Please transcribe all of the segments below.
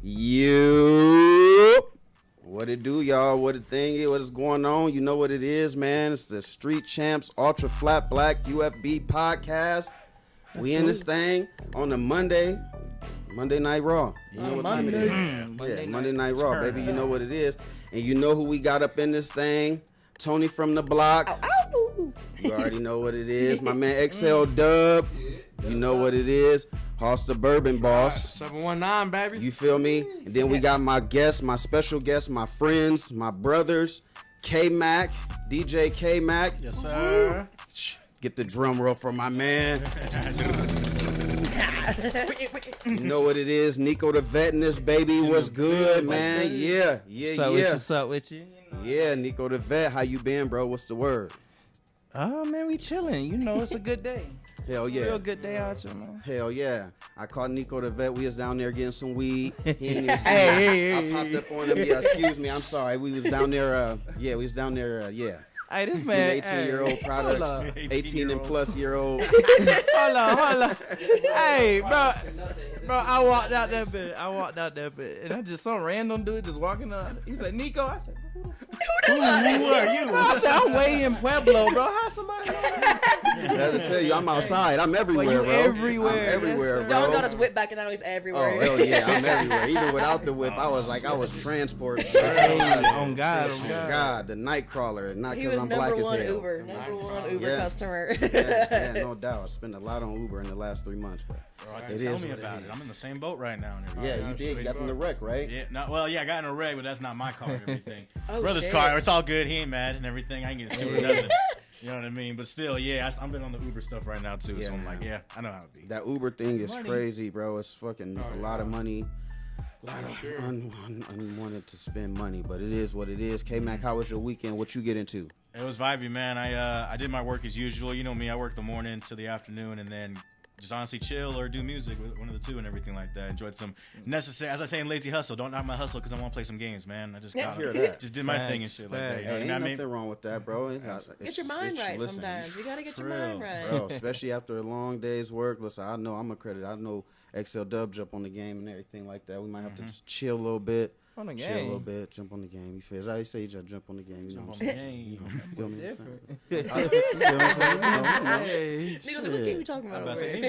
You. What it do, y'all? What it thing is? What is going on? You know what it is, man. It's the Street Champs Ultra Flat Black UFB podcast. We in this thing on the Monday Night Raw. You know what time it is? Monday Night Raw, baby. You know what it is. And you know who we got up in this thing? Tony from the block. Ow. You already know what it is. My man XL Dub. You know what it is. Hoss the Bourbon Boss. 719, baby. You feel me? And then we got my guests, my special guests, my friends, my brothers, K-Mac, DJ K-Mac. Yes, sir. Get the drum roll for my man. You know what it is. Nico the Vet in this baby. What's good, man? Yeah. What's up with you? Yeah, Nico the Vet. How you been, bro? What's the word? Oh, man, we chilling. You know, it's a good day. Hell yeah. Real good day out here, man. Hell yeah. I caught Nico the Vet. We was down there getting some weed. He ain't even see Hey. I popped up on him. Yeah, excuse me. I'm sorry. We was down there. Yeah. Hey, this man. 18-year-old products. 18 and plus year old. Hold on. Hey, bro, I walked out that bit, and I just some random dude just walking up. He said, Nico. I said, who are you? I said, I'm way in Pueblo, bro. How somebody know that? I have to tell you, I'm outside. I'm everywhere, Well, bro. everywhere. I'm everywhere, Yes, bro. Don got his whip back and now he's everywhere. Oh, hell yeah, I'm everywhere. Even without the whip, I was transported. On God. God, the night crawler, not He because was I'm black number as one hell. Number one Uber Yeah. customer. Yeah, no doubt. I spent a lot on Uber in the last 3 months, but Tell me about it. I'm in the same boat right now. And everything. yeah, you did. You got in the wreck, right? Yeah, I got in a wreck, but that's not my car and everything. Oh, Brother's shit. car, it's all good. He ain't mad and everything. I ain't getting sued or nothing. You know what I mean? But still, yeah, I'm been on the Uber stuff right now too. Yeah, So I'm man. like, yeah, I know how it be. That Uber thing is Money. crazy, bro. It's fucking a lot of money. A lot of unwanted to spend money, but it is what it is. K-Mac, how was your weekend? What you get into? It was vibey, man. I did my work as usual. You know me, I work the morning to the afternoon and then just honestly chill or do music, one of the two and everything like that. Enjoyed some necessary, as I say in Lazy Hustle, don't knock my hustle because I want to play some games, man. I just hear that. just did my thing and shit like that. You know Hey, what ain't I mean? nothing wrong with that, bro. Get your mind right listen, sometimes. You gotta get your Trill, mind right. bro. Especially after a long day's work. Listen, I know I'm a credit. I know XL Dub jump on the game and everything like that. We might have to just chill a little bit. On the Chill a game. little bit, jump on the game. You feel? As I say, you just jump on the game. You know Jump what on I'm the saying? game. You feel me? Different. You know what I'm saying? Hey. Niggas, what game you talking I'm about? about to over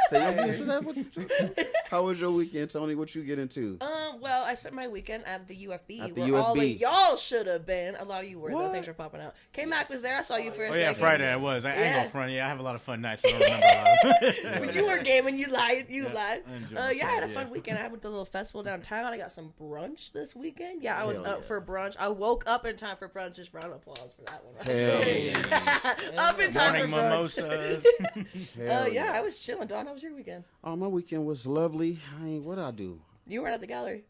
say, here? How was your weekend, Tony? What you get into? Well, I spent my weekend at the UFB, At the where all of UFB. y'all should have been. A lot of you were, though. Thanks for popping out. K-Mac was there. I saw you for a Oh second. yeah, Friday I was. I ain't Yeah. gonna front. Yeah, I have a lot of fun nights. So I don't remember a lot of When you were gaming, you lied. You lied. I enjoyed Yeah, I had a myself, fun yeah. weekend. I went to a little festival downtown. I got some brunch this weekend. Yeah, I was Hell up yeah. for brunch. I woke up in time for brunch. Just round of applause for that one. Right? Hell Up in time Morning for brunch. mimosas. Hell Yeah, I was chilling. Dawn, how was your weekend? Oh, my weekend was lovely. What I do? You were at the gallery.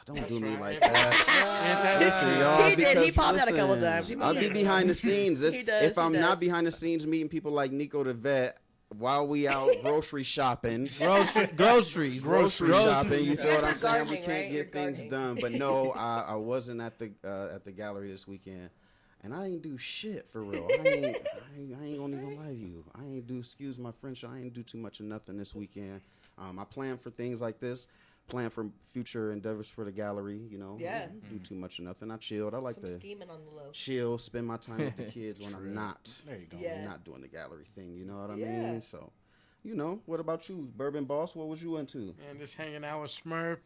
Don't do me like that. Listen, y'all. He did. He because, popped out a couple listen, times. He I'll be behind the scenes. He does, If he I'm does. not behind the scenes meeting people like Nico the Vet while we out grocery shopping. Groceries. Grocery shopping, you feel what I'm saying? We Gardening, can't right? You're get things gardening. done. But no, I wasn't at the gallery this weekend, and I ain't do shit for real. I ain't gonna even lie to you. I ain't do, excuse my French, I ain't do too much of nothing this weekend. I plan for things like this, plan for future endeavors for the gallery. You know, Yeah. I don't do too much of nothing. I chilled. I like Some to scheming on the low. chill, spend my time with the kids when I'm not. There you go. Yeah. Not doing the gallery thing. You know what I Yeah. mean? So. You know, what about you, Bourbon Boss? What was you into? And just hanging out with Smurf,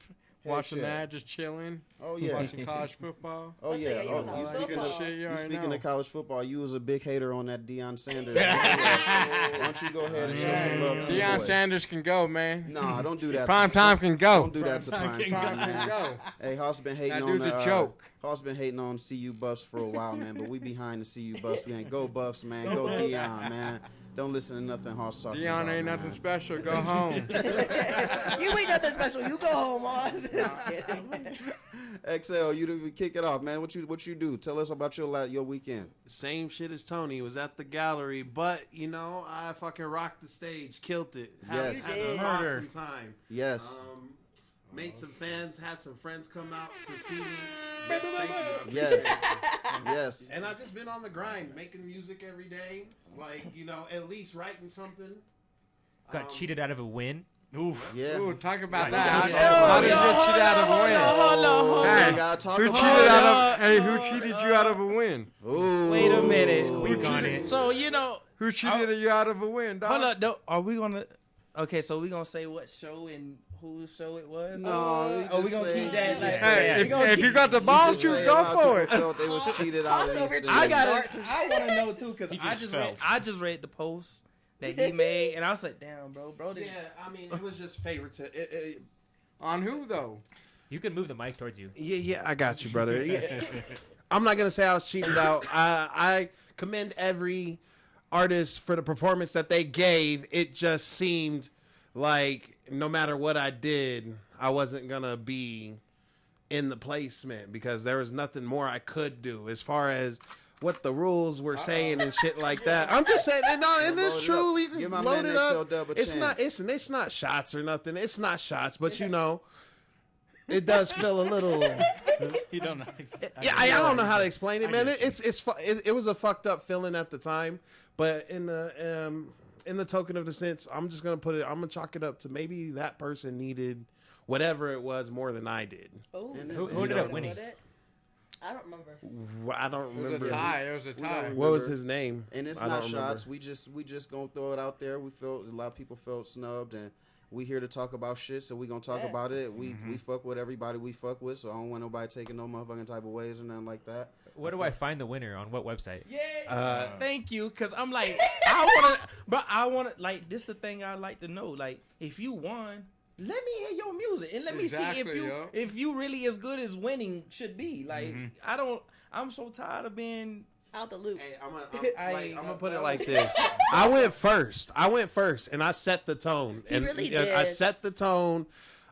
watching yeah. that, just chilling. Oh yeah, Watching college football. Oh Let's yeah. say, yeah, Oh, you know, you speaking football. of Shit, you already speaking know. of college football, you was a big hater on that Deion Sanders. Why don't you go ahead and show some love to the Deion boys? Sanders can go, man. Nah, don't do that. Prime time can go. Don't do that to prime time, man. go. Hey, Hoss been hating That on dude's a joke. Hoss been hating on CU Buffs for a while, man. But we behind the CU Buffs, man. Go Buffs, man. Go Deion, man. Don't listen to nothing Hoss talking about. Deion ain't man. nothing special. Go home. You ain't nothing special. You go home, Oz. Just kidding. XL, you kick it off, man. What you do? Tell us about your weekend. Same shit as Tony. Was at the gallery, but you know, I fucking rocked the stage, killed it. Yes. Had You an did. awesome time. Yes. Made some fans, had some friends come out to see me. Yes, thank you. Yes. Yes. And I've just been on the grind, making music every day. Like, you know, at least writing something. Got cheated out of a win. Oof. Yeah. Ooh, talk about Right. that. Yeah. How did you get cheated out of a win? Oh, Hey, we gotta talk Who about cheated it. out of? Hey, who cheated you out of a win? Ooh. Wait a minute. Squeak on it. So you know, Who cheated you out of a win, dog? hold up. Are we gonna? Okay, so we gonna say what show and whose show it was? No, we gonna keep that. Like, Hey, we gonna if keep- you got the balls, Just you say a go lot of for it. people felt they was cheated out of Over these cheated. things. I got. Start I want to know too because He I just just felt. I just read the post that he made and I was like, damn, bro. Yeah, I mean, it was just favoritism. On who though? You can move the mic towards you. Yeah, I got you, brother. Yeah. I'm not gonna say I was cheated out. I commend every artist for the performance that they gave. It just seemed like no matter what I did, I wasn't gonna be in the placement because there was nothing more I could do as far as what the rules were saying and shit like that. I'm just saying, no, and Load it's it true. up. We can Give my load man it up. XL Dub a It's not. chance. It's not shots or nothing. It's not shots, but you know, it does feel a little. You don't know. Yeah, I don't know how to explain it, man. It was a fucked up feeling at the time, but in the token of the sense, I'm just gonna put it. I'm gonna chalk it up to maybe that person needed whatever it was more than I did. Oh, Who ended up winning? I don't remember. I don't It was remember. a tie. It was a tie. What was his name? And it's I not don't remember. shots. We just gonna throw it out there. We felt a lot of people felt snubbed, and we here to talk about shit. So we gonna talk Yeah. about it. We fuck with everybody we fuck with. So I don't want nobody taking no motherfucking type of ways or nothing like that. Where do I find the winner? On what website? Yeah, thank you. Cause I'm like, I wanna, like, this the thing I like to know. Like, if you won, let me hear your music and let me see Exactly, yo. if you really as good as winning should be. Like, I'm so tired of being. Out the loop. Hey, I- I'm gonna put it like this. I went first, and I set the tone. He And really I did. set the tone,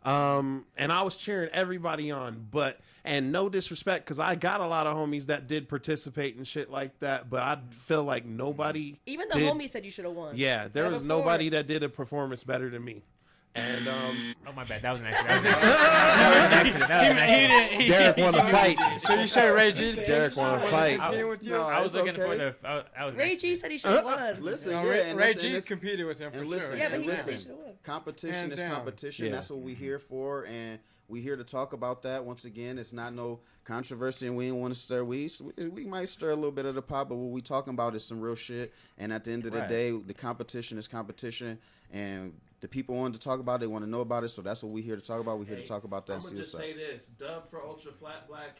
and I was cheering everybody on. And no disrespect, because I got a lot of homies that did participate and shit like that. But I feel like nobody. Even the did- homie said you should have won. Yeah, there Never was before. nobody that did a performance better than me. And Oh my bad. That was an accident. That was an accident. Derek won a fight. So you say Ray G? Derek won a fight. Competing with you? No, I was it's looking okay. for the. I was. Ray G said he should have won. Listen, No, yeah, Ray, and Ray listen, G it's- competed with him for and sure. listen, Yeah, but and he said he listen, should have won. competition Hands is down. competition. Yeah. That's what we here for, and we here to talk about that. Once again, it's not no controversy, and we ain't want to stir. We might stir a little bit of the pot, but what we talking about is some real shit. And at the end of the Right. day, the competition is competition, and the people want to talk about it. They want to know about it, so that's what we here to talk about. We here to talk about that. I'm and gonna see just what's say up. this: dub for Ultra Flat Black,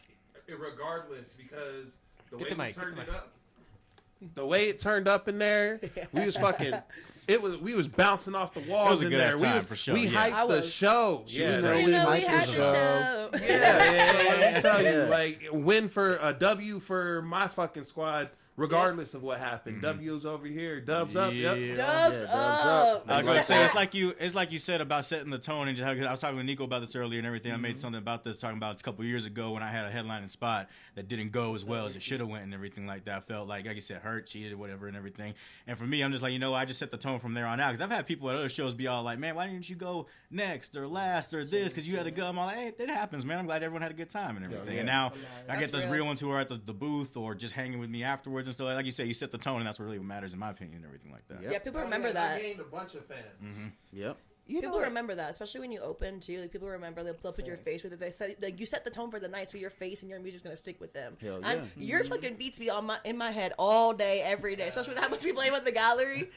regardless, because the Get way the we mic, get turned the it mic. up, the way it turned up in there, we was fucking. We was bouncing off the walls was a in good-ass there. time we was, for sure, We yeah. hyped I the was. show. was Yeah, nervous. You know, we Hyped had the the show. let me tell you, Yeah. like win for a W for my fucking squad, regardless of what happened. W's over here, dubs up. Yep. Dubs Yeah, up. I was gonna say it's like you said about setting the tone and just how, I was talking with Nico about this earlier and everything. I made something about this talking about a couple years ago when I had a headlining spot that didn't go as well as it should have went and everything like that. I felt like you said, hurt, cheated, whatever, and everything. And for me, I'm just like, I just set the tone from there on out because I've had people at other shows be all like, man, why didn't you go next or last or this? Because you had to go. I'm all like, hey, it happens, man. I'm glad everyone had a good time and everything. And now I get those real. real ones who are at the booth or just hanging with me afterwards and stuff. Like you said, you set the tone and that's what really matters in my opinion and everything like that. Yep. Yeah, people remember I that. gained a bunch of fans. Yep. People remember that, especially when you open too. Like people remember they'll put your face with it. They said like you set the tone for the night, so your face and your music's gonna stick with them. Hell And yeah. your fucking beats be in my head all day, every day. Especially with how much we play with the gallery.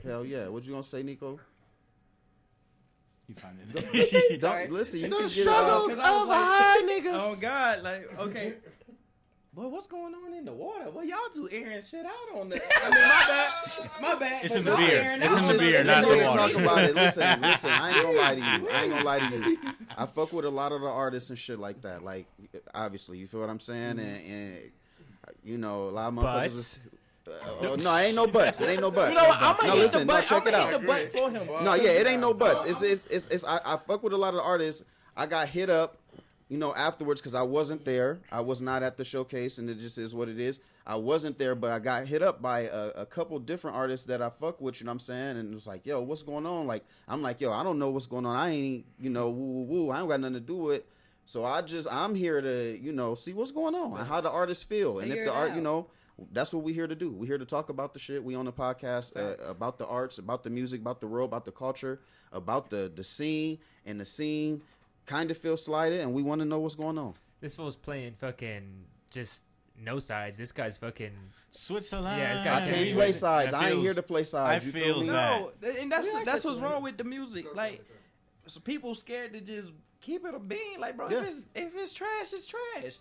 Hell yeah. What you gonna say, Nico? You find it. Sorry. Listen, you The can get struggles of a high nigga. Oh God, like okay. Boy, what's going on in the water? Well, y'all two airing shit out on the. I mean, my bad. It's in the Y'all beer. airing It's out in the on beer, It's not just the to water. talk about it. Listen, I ain't gonna lie to you. I fuck with a lot of the artists and shit like that. Like, obviously, you feel what I'm saying? And you know, a lot of motherfuckers But- was. No, it ain't no buts. It ain't no buts. You know what? I'm gonna No, hit listen. the No, butt. check I'm it gonna out. hit the butt for him. No, yeah, it ain't no buts. It's I fuck with a lot of the artists. I got hit up, afterwards because I wasn't there. I was not at the showcase, and it just is what it is. I wasn't there, but I got hit up by a couple different artists that I fuck with, you know what I'm saying? And it was like, yo, what's going on? Like, I'm like, yo, I don't know what's going on. I ain't, woo, woo, woo. I ain't got nothing to do with it. So I'm here to, see what's going on and how the artists feel. And if Figure the it art, out. that's what we're here to do. We're here to talk about the shit. We on the podcast about the arts, about the music, about the world, about the culture, about the scene, and the scene kind of feels slighted, and we want to know what's going on. This fool's playing fucking just no sides. This guy's fucking Switzerland. Yeah, it's I got can't play sides. I ain't here to play I sides. You feel me? that. No, and that's what's wrong with the music. Like, so people scared to just keep it a bean. Like, bro, Yeah. if it's trash, it's trash.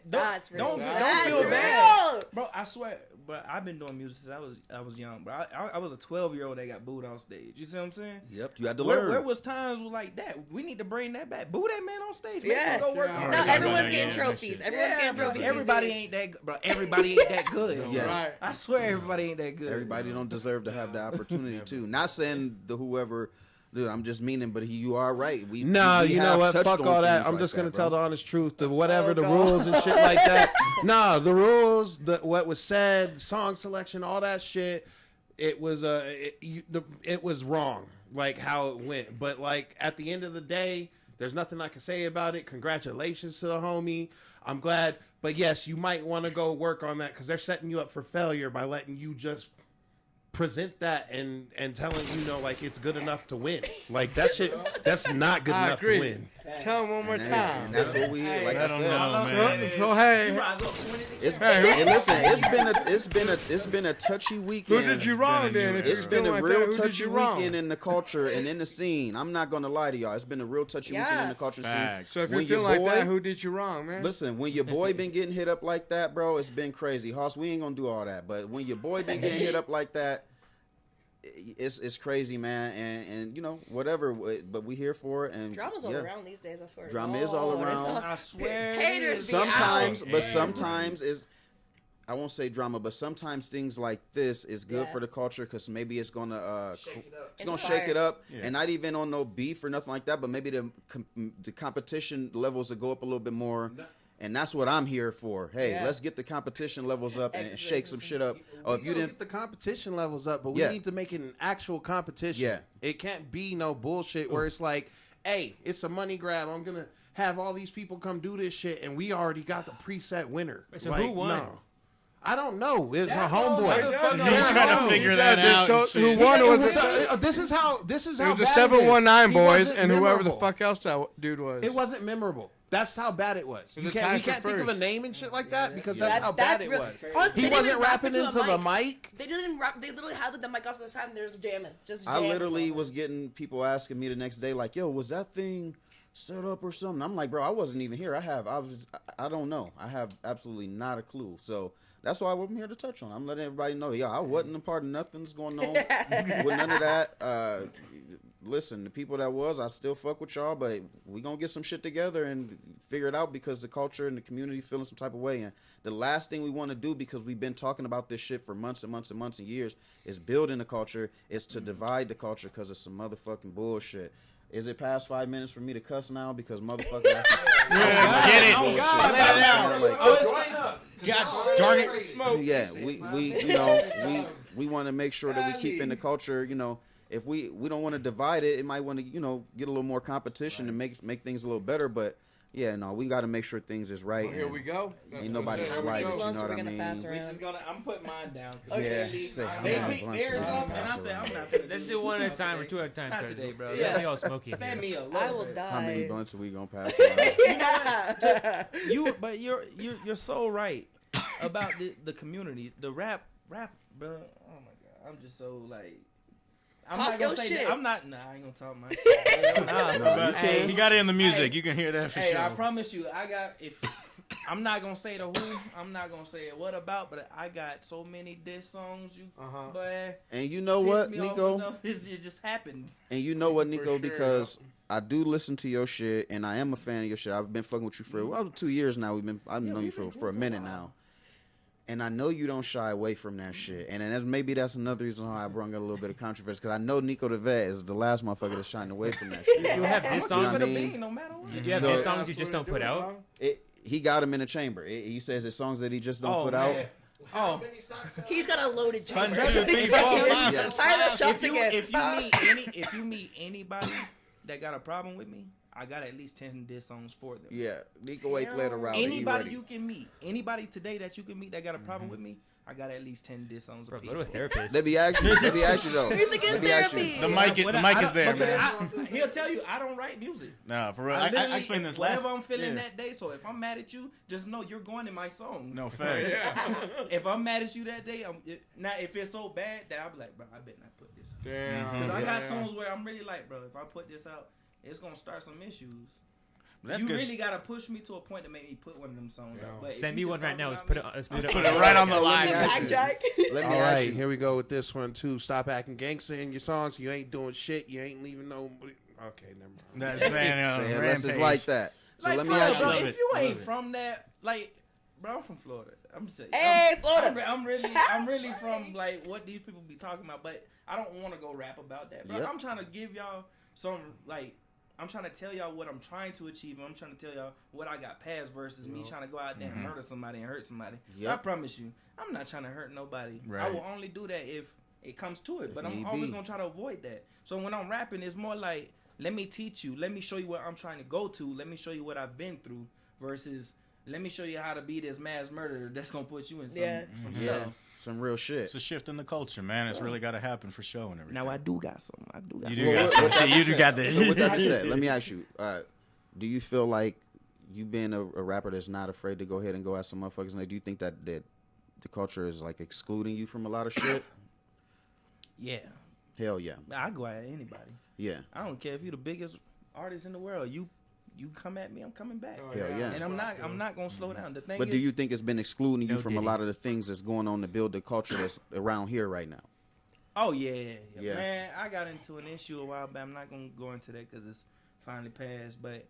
That's real. Don't That's feel real. bad, bro. I swear, but I've been doing music since I was young, bro. I was a 12-year-old that got booed on stage. You see what I'm saying? Yep, you had to learn. Where was times like that? We need to bring that back. Boo that man on stage. Make Yeah. him go work. Yeah. hard. Now Yeah. everyone's Yeah. getting trophies. Everyone's getting bro, trophies. these everybody days. ain't that, bro. Everybody ain't that good. Yeah. Right. I swear, everybody ain't that good. Everybody don't deserve to have the opportunity to. Not saying the whoever. Dude, I'm just meaning, but you are right. We you have know what? touched Fuck on all that. things I'm like just gonna that, tell bro. the honest truth. The whatever the God. rules and shit like that. Nah, the rules, what was said, song selection, all that shit. It was it was wrong, like how it went. But like at the end of the day, there's nothing I can say about it. Congratulations to the homie. I'm glad. But yes, you might want to go work on that because they're setting you up for failure by letting you just present that and telling like it's good enough to win. Like that shit, that's not good I enough agree. to win. Tell him one more And time. that's what we hear. Like I don't said, know, man. So hey, It's, Hey, and listen, it's been a touchy who weekend. did you wrong then? If It's you been feel a like real that, who did touchy you wrong? weekend in the culture and in the scene. I'm not gonna lie to y'all. It's been a real touchy weekend in the culture Facts. So if scene. you feel like that, who did you wrong, man? Listen, when your boy been getting hit up like that, bro, it's been crazy. Hoss, we ain't gonna do all that. But when your boy been getting hit up like that, it's crazy, man. And whatever. But we here for it. And Drama's all yeah. around these days. I swear. Drama is all Lord, it's around. I swear. Haters be Sometimes, out. but sometimes is. I won't say drama, but sometimes things like this is good Yeah. for the culture because maybe it's gonna it's gonna Inspire. shake it up, Yeah. and not even on no beef or nothing like that. But maybe the competition levels will go up a little bit more, and that's what I'm here for. Hey, Yeah. let's get the competition levels up and Excellent. shake some shit up. Oh, if you didn't, get the competition levels up, but we Yeah. need to make it an actual competition. Yeah. It can't be no bullshit where it's like, hey, it's a money grab. I'm gonna have all these people come do this shit, and we already got the preset winner. So like, who won? No. I don't know. It's a That's all homeboy. motherfuckers He's know. trying to figure that out. and So, who shit. won was This is how it was the bad it is. 719 He boys wasn't and whoever the memorable. fuck else that dude was. It wasn't memorable. That's how bad it was. It was You a can't, tie we for can't think of a first. name and shit like that because that's That- how bad that's it real- was. Honestly, He they wasn't didn't rap rapping into the mic. They didn't rap. They literally had the mic off to the side and they're just jamming. Just I jamming. literally was getting people asking me the next day, like, "Yo, was that thing set up or something?" I'm like, "Bro, I wasn't even here. I don't know. I have absolutely not a clue." So that's why I'm here to touch on. I'm letting everybody know, yo, I wasn't a part of nothing's going on with none of that. Listen, the people that was, I still fuck with y'all, but we gonna get some shit together and figure it out because the culture and the community feeling some type of way. And the last thing we want to do, because we've been talking about this shit for months and months and months and years, is building the culture, is to divide the culture because it's some motherfucking bullshit. Is it past 5 minutes for me to cuss now? Because motherfucker, Get it. bullshit. God, You know what I'm saying? Like, God darn it. yeah, we want to make sure that we keep in the culture. If we don't want to divide it, it might want to get a little more competition and make things a little better. But yeah, no, we got to make sure things is right. Here we go. Ain't nobody Here we slighted. go. You know Blunts what we're I gonna mean? pass We around. just gonna. I'm putting mine down. Yeah, say, how They many picked blunts theirs we gonna up, and I pass said, around? I'm not finna. Let's do one at a time or two at a time. Not 'cause today, bro. Let Yeah. me all smoky. Spam me a little I will bit. How many die. blunts are we gonna pass around? But you're so right about the community, the rap, bro. Oh my god, I'm just so like. I'm Talk not gonna your say shit. that. Nah, I ain't gonna talk my shit. But Hey, he got it in the music. You can hear that for Hey, sure. I promise you, I'm not gonna say the who, I'm not gonna say what about, but I got so many diss songs, but And you know what, piss me off Nico? enough, it just happens. And you know what, Nico? sure, Because I do listen to your shit, and I am a fan of your shit. I've been fucking with you for 2 years now. I've known you for a minute now, and I know you don't shy away from that shit. And then maybe that's another reason why I brought a little bit of controversy, because I know Nico the Vet is the last motherfucker that's shying away from that shit. You have diss You know songs. what I mean? No matter what. You have So- diss songs you just don't put out. He got him in a chamber. He says it's songs that he just don't Oh, put man. out. Oh, He's got a loaded chamber. 1, 2, 3, 4, 5. Yeah. Fire the shots again. if you meet anybody that got a problem with me, I got at least 10 diss songs for them. Yeah, Nico ain't played around. Anybody you can meet, anybody today that you can meet that got a problem with me, I got at least 10 diss songs. Bro, go to a therapist. Let me ask you though. Music is Let me ask you. therapy. The mic is there, because man. he'll tell you I don't write music. No, for real. I I explained this last. Whatever I'm feeling yeah. that day. So if I'm mad at you, just know you're going in my song. No facts. If I'm mad at you that day, now if it's so bad that I'll be like, bro, I bet not put this out. Damn. Because I got songs where I'm really like, bro, if I put this out, it's gonna start some issues. That's you good. really gotta push me to a point to make me put one of them songs out. But if Send you me just one right talk now. Let's about put me- it. Let's Put put it right on the So let line. me ask you. Blackjack. Let me All ask right, you. here we go with this one too. Stop acting gangster in your songs. You ain't doing shit. You ain't leaving no. Okay, never mind. That's man. Say unless it's like that. So Like, let me bro, ask bro, you. love if it. you I love ain't it. from that, like, bro, I'm from Florida. I'm saying, Hey, Florida. I'm really from like what these people be talking about, but I don't want to go rap about that, bro. Yep. I'm trying to give y'all some like. I'm trying to tell y'all what I'm trying to achieve. I'm trying to tell y'all what I got past versus me trying to go out there and murder somebody and hurt somebody. Yep. I promise you, I'm not trying to hurt nobody. I Right. will only do that if it comes to it. But I'm Need always be. gonna try to avoid that. So when I'm rapping, it's more like, let me teach you. Let me show you what I'm trying to go to. Let me show you what I've been through versus let me show you how to be this mass murderer that's gonna put you in some, Yeah. some Yeah, stuff. some real shit. It's a shift in the culture, man. It's really got to happen for show and everything. Now I do got some. I do got You some. do got some shit. You do got this. So with that being said, let me ask you: do you feel like you being a rapper that's not afraid to go ahead and go at some motherfuckers? And do you think that the culture is like excluding you from a lot of shit? Yeah. Hell yeah, I go at anybody. yeah. I don't care if you're the biggest artist in the world. You come at me, I'm coming back. Hell yeah. And I'm not gonna slow down. The thing But is, do you think it's been excluding you No from a Diddy. lot of the things that's going on to build the culture that's around here right now? oh yeah. Yeah. Man, I got into an issue a while back. I'm not gonna go into that because it's finally passed. But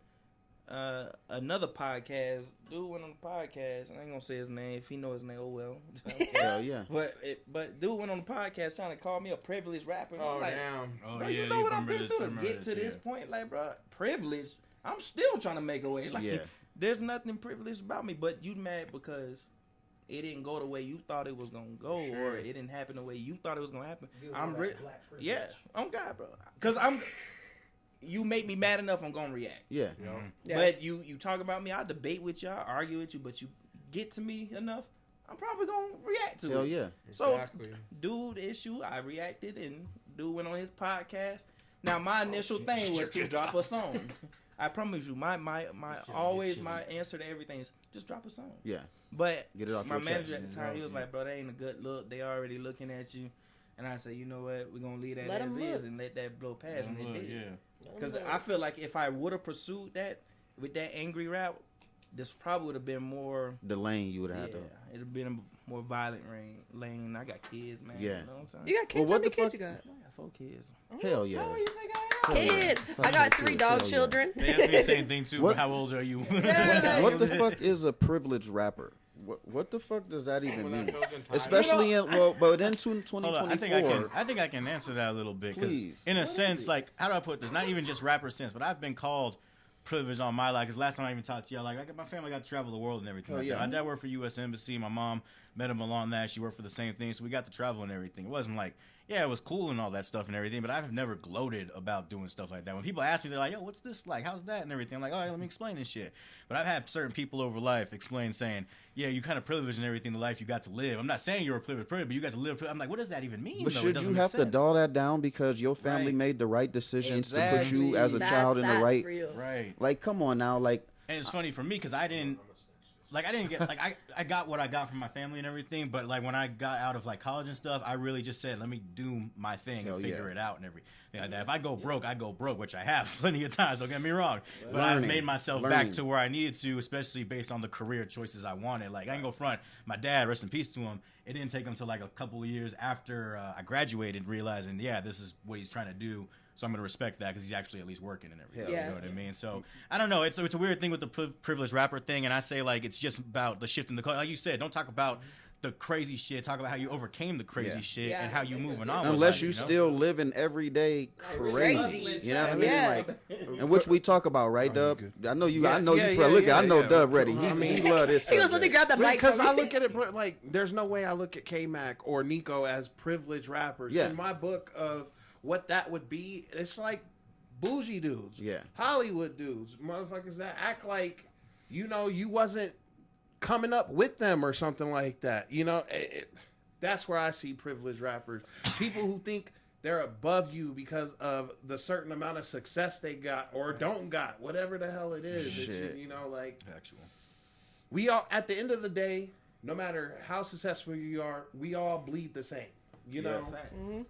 another podcast, dude went on the podcast. I ain't gonna say his name. If he know his name, oh well. Hell yeah. But dude went on the podcast trying to call me a privileged rapper. Oh, I'm like, damn. Oh bro, yeah, you know what I've remember been this, through I to remember get to this yeah. point, like, bro, privilege. I'm still trying to make a way. Like, Yeah. there's nothing privileged about me, but you mad because it didn't go the way you thought it was gonna go, or it didn't happen the way you thought it was gonna happen. I'm yeah, I'm God, bro. Cause you make me mad enough, I'm gonna react. Yeah. Yeah. But you talk about me, I debate with you, I argue with you, but you get to me enough, I'm probably gonna react to Hell it. yeah. So, Exactly. dude issue, I reacted, and dude went on his podcast. Now, my initial thing was to drop a song. I promise you, my answer to everything is just drop a song. Yeah. But Get it off my your manager chest. at the time, he was like, bro, that ain't a good look. They already looking at you. And I said, you know what? We're going to leave that Let as 'em is look. and let that blow past. And it did. Yeah. Because I feel like if I would have pursued that with that angry rap, this probably would have been more. The lane you would have Yeah, had to. it would have been a more violent lane. I got kids, man. Yeah. You know what I'm saying? You got kids? Well, How what many the kids fuck- you got? I got 4 kids. Hell yeah. How you think I am? Kids. Fuck I got yeah, 3 kids. dog Hell yeah. children. They asked me the same thing too. What- But how old are you? What the fuck is a privileged rapper? What the fuck does that even mean? Especially but in 2024. Hold on, I think I can answer that a little bit because, Please. in a sense, like how do I put this? Not even just rapper sense, but I've been called privileged on my life. Because last time I even talked to y'all, like my family got to travel the world and everything. Like yeah. that. My dad worked for U.S. Embassy. My mom met him along that. She worked for the same thing, so we got to travel and everything. It wasn't like, yeah, it was cool and all that stuff and everything, but I've never gloated about doing stuff like that. When people ask me, they're like, yo, what's this like? How's that and everything? I'm like, all right, let me explain this shit. But I've had certain people over life explain saying, yeah, you kind of privileged in everything, the life you got to live. I'm not saying you're a privileged, but you got to live. I'm like, what does that even mean? But though? It should doesn't you make have to sense. dull that down because your family Right. made the right decisions to put you Exactly. as a child in the right? Real. Right. Like, come on now, like. And it's funny for me because I didn't get like I got what I got from my family and everything, but like when I got out of like college and stuff, I really just said, let me do my thing Hell and figure yeah. it out and everything like that. If I go broke, I go broke, which I have plenty of times. Don't get me wrong, but I've Learning. made myself Learning. back to where I needed to, especially based on the career choices I wanted. Like I ain't go front. My dad, rest in peace to him. It didn't take him till like a couple of years after I graduated, realizing, yeah, this is what he's trying to do. So I'm gonna respect that because he's actually at least working and everything. Yeah. You know what I mean? So I don't know. It's a weird thing with the privileged rapper thing, and I say like it's just about the shift in the culture. Like you said, don't talk about the crazy shit. Talk about how you overcame the crazy Yeah. shit Yeah. and how you moving on. with Unless life, you know? still living every day crazy, you know what I mean? Yeah. Like, and which we talk about, right, Dub? I know you. I know Yeah, you. yeah, look, yeah, I know yeah. Dub ready. I mean, He love this. He goes, let me subject. grab the mic. Because from I you. look at it like there's no way I look at K-Mac or Nico as privileged rappers. Yeah. In my book of what that would be, it's like bougie dudes. Yeah. Hollywood dudes. Motherfuckers that act like, you know, you wasn't coming up with them or something like that. You know, that's where I see privileged rappers. People who think they're above you because of the certain amount of success they got or don't got, whatever the hell it is. It's, you know, like, Actual. we all, at the end of the day, no matter how successful you are, we all bleed the same. You know?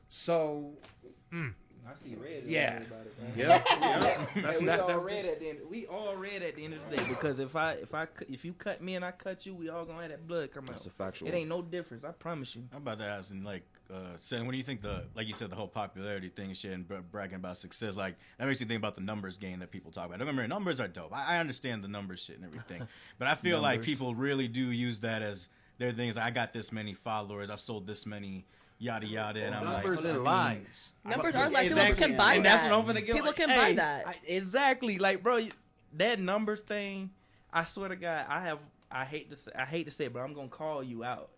So... I see red. Yeah. Yep. That's we not, all that's red at the end. We all red at the end of the day because if you cut me and I cut you, we all gonna have that blood come out. That's a factual. It ain't no difference. I promise you. I'm about to ask, and like, saying, what do you think like you said, the whole popularity thing and shit, and bragging about success, like that makes you think about the numbers game that people talk about. Don't get me wrong, numbers are dope. I understand the numbers shit and everything, but I feel like people really do use that as their things. I got this many followers. I've sold this many. Yada yada, and I'm like, numbers and lies. Numbers are like Exactly. people can buy And that. that's what I'm gonna get. People like, can buy that. Exactly, like bro, that numbers thing. I swear to God, I hate to say it, but I'm gonna call you out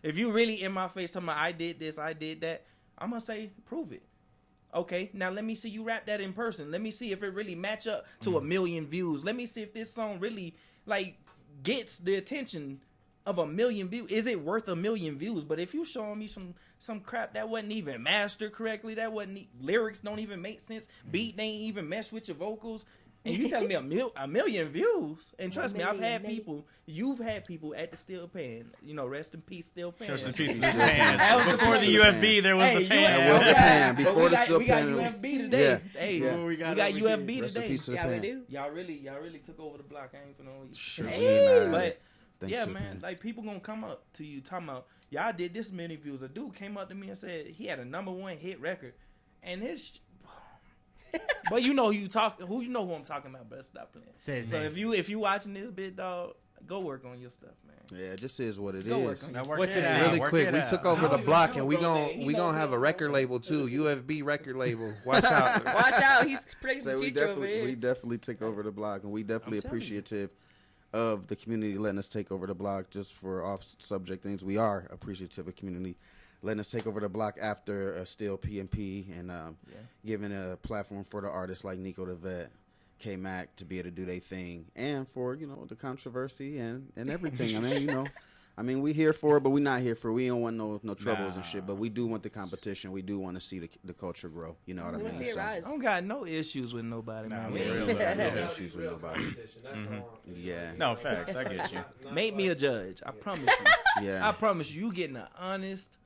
if you really in my face talking about I did this, I did that. I'm gonna say prove it. Okay, now let me see you rap that in person. Let me see if it really match up to 1 million views. Let me see if this song really like gets the attention of 1 million views. Is it worth 1 million views? But if you showing me some crap that wasn't even mastered correctly, that wasn't lyrics don't even make sense, beat ain't even mesh with your vocals, and you telling me a million views, and trust me, you've had people at the Steel Pan, you know, rest in peace Steel Pan. Rest in peace, this pan. Before the UFB, there was the pan. There was the pan. Before the Steel we got Pan. UFB today. Yeah. Hey, Yeah. we got UFB Rest in today. peace to the Yeah, we pan. do. Y'all really took over the block. I ain't finna Sure. Hey, Man. but Thanks yeah, to the man, pan. like people gonna come up to you talking about, y'all did this many views. A dude came up to me and said he had a #1 hit record, and his. But you know who you know who I'm talking about. But stop playing. Say his So name. if you watching this bit, dog, go work on your stuff, man. Yeah, it just is what it Go work is. on Now your work What's it his out, name? Really work quick, it we out. took over the block, and we Bro, gon' he we knows gonna have that. a record label too, UFB record label. Watch out. Watch out, he's predicting So the we future over definitely, here. we definitely took over the block, and we definitely I'm telling you. appreciative of the community letting us take over the block. Just for off-subject things, we are appreciative of community letting us take over the block after Still P&P and giving a platform for the artists like Nico the Vet, K-Mac to be able to do their thing, and for, you know, the controversy and everything. I mean, you know, we here for it, but we not here for it. We don't want no troubles and shit, but we do want the competition. We do want to see the culture grow. You know what I We mean? want to see it So, rise. I don't got no issues with nobody, Nah, man. we Yeah. real, no issues with nobody. Yeah. No, facts. I get you. Make me a judge. I promise you. Yeah. I promise you getting an honest,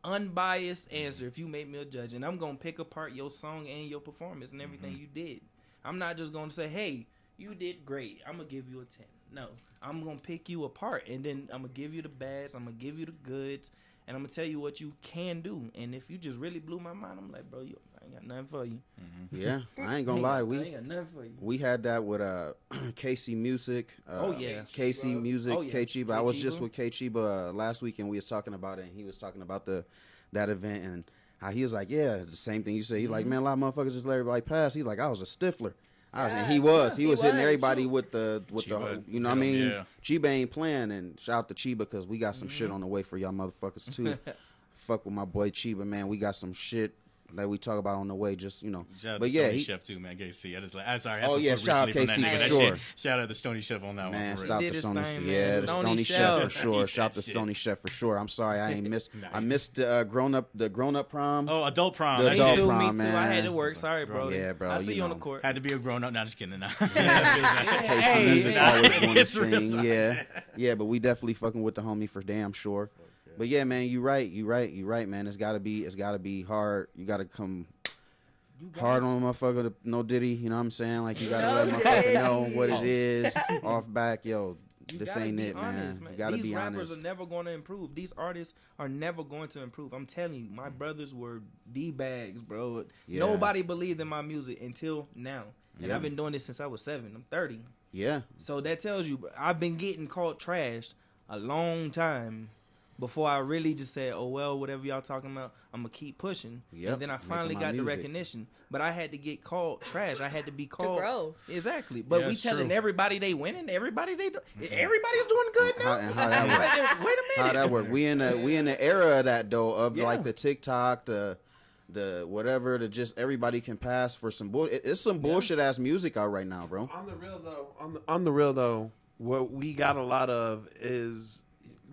unbiased answer if you make me a judge. And I'm going to pick apart your song and your performance and everything you did. I'm not just going to say, hey, you did great. I'm going to give you a 10. No. I'm going to pick you apart. And then I'm going to give you the bads. I'm going to give you the goods. And I'm going to tell you what you can do. And if you just really blew my mind, I'm like, bro, I ain't got nothing for you. Yeah, I ain't gonna lie. I ain't got nothing for you. We had that with KC Music. Oh, yeah. KC Music, Oh, yeah. K Chiba. I was K. just Chiba. with K Chiba last week, and we was talking about it. And he was talking about that event and how he was like, yeah, the same thing you said. He's like, man, a lot of motherfuckers just let everybody pass. He's like, I was a stifler. And he was hitting everybody with the Chiba, you know what I mean. yeah. Chiba ain't playing, and shout out to Chiba because we got some shit on the way for y'all motherfuckers too. Fuck with my boy Chiba, man. We got some shit that we talk about on the way, just, you know. Shout out But to yeah, Stony he, Chef too, man. KC. I just like, I'm sorry. I Oh, had yeah, some shout out recently from KC that nigga. for That sure. shit. Shout out to Stony Chef on that man, one. for stop real. the Did Stony, his thing, yeah, man. the Stony Stony Chef. Chef for sure. Eat Shout that the shit. Stony Chef for sure. I'm sorry, I ain't missed. I missed the grown up prom. Oh, adult prom. The That adult shit. prom, me too. man. I had to work. Sorry, bro. Yeah, bro, I'll see you you on the know. court. Had to be a grown up. Not just kidding. Nah. KC Music hey, always doing it's his real thing. time. Yeah, but we definitely fucking with the homie for damn sure. But yeah, man, you right, man. It's gotta be hard. You gotta come hard on a motherfucker to no Diddy. You know what I'm saying? Like you gotta let a motherfucker know what it is. Off back, yo. You This gotta ain't be it, honest, man. You gotta These be rappers honest. are never going to improve. These artists are never going to improve. I'm telling you, my brothers were D-bags, bro. Yeah. Nobody believed in my music until now. And Yeah. I've been doing this since I was 7. I'm 30. Yeah, So that tells you, I've been getting called trash a long time before I really just said, oh, well, whatever y'all talking about, I'm going to keep pushing. Yep, And then I making finally my got the music. recognition. But I had to get called trash. I had to be called. grow. Exactly. But Yeah, we it's telling true. everybody they winning. Everybody's doing good now. How that work? Wait a minute. How that work? We in the era of that though, of Yeah. like the TikTok, the whatever, to just everybody can pass for some bull. It's some bullshit ass music out right now, bro. On the real though, what we got a lot of is,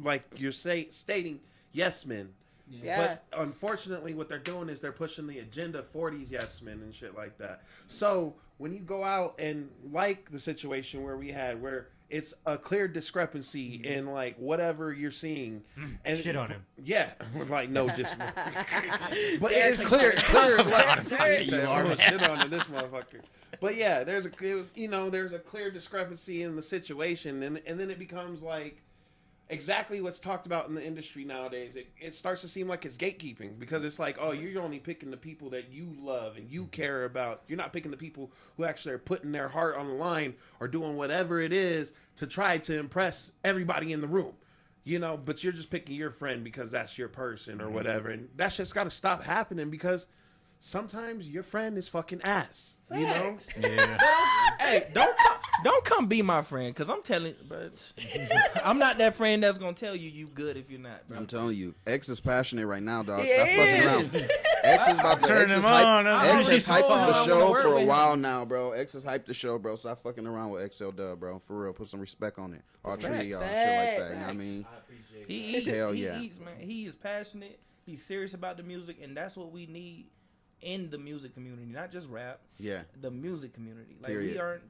like you're stating, yes men. Yeah. But unfortunately, what they're doing is they're pushing the agenda for these yes men and shit like that. So when you go out and like the situation where we had, where it's a clear discrepancy in like whatever you're seeing, and Shit on him. yeah, like no, just but Yeah, it is it's clear, like, clear. Like, You are shit on this motherfucker. But yeah, there's a clear discrepancy in the situation, and then it becomes like exactly what's talked about in the industry nowadays. It starts to seem like it's gatekeeping, because it's like, oh, you're only picking the people that you love and you care about. You're not picking the people who actually are putting their heart on the line or doing whatever it is to try to impress everybody in the room. But you're just picking your friend because that's your person or whatever. And that shit's got to stop happening, because sometimes your friend is fucking ass. Yeah. Hey, don't come be my friend, because I'm telling you, but I'm not that friend that's gonna tell you good if you're not, bro. I'm telling you, X is passionate right now, dog. He Stop is. fucking around. X is about to Turn X him is on. hype, That's X what is she hyping told the him. I wanna show work for a with while him. now, bro. X is hyped the show, bro. Stop fucking around with XL Dub, bro. For real, put some respect on it. All three of y'all, shit like that. You know what I mean? He eats, Hell he yeah. eats, man. He is passionate. He's serious about the music, and that's what we need in the music community, not just rap. Yeah. The music community. Like, Period. we aren't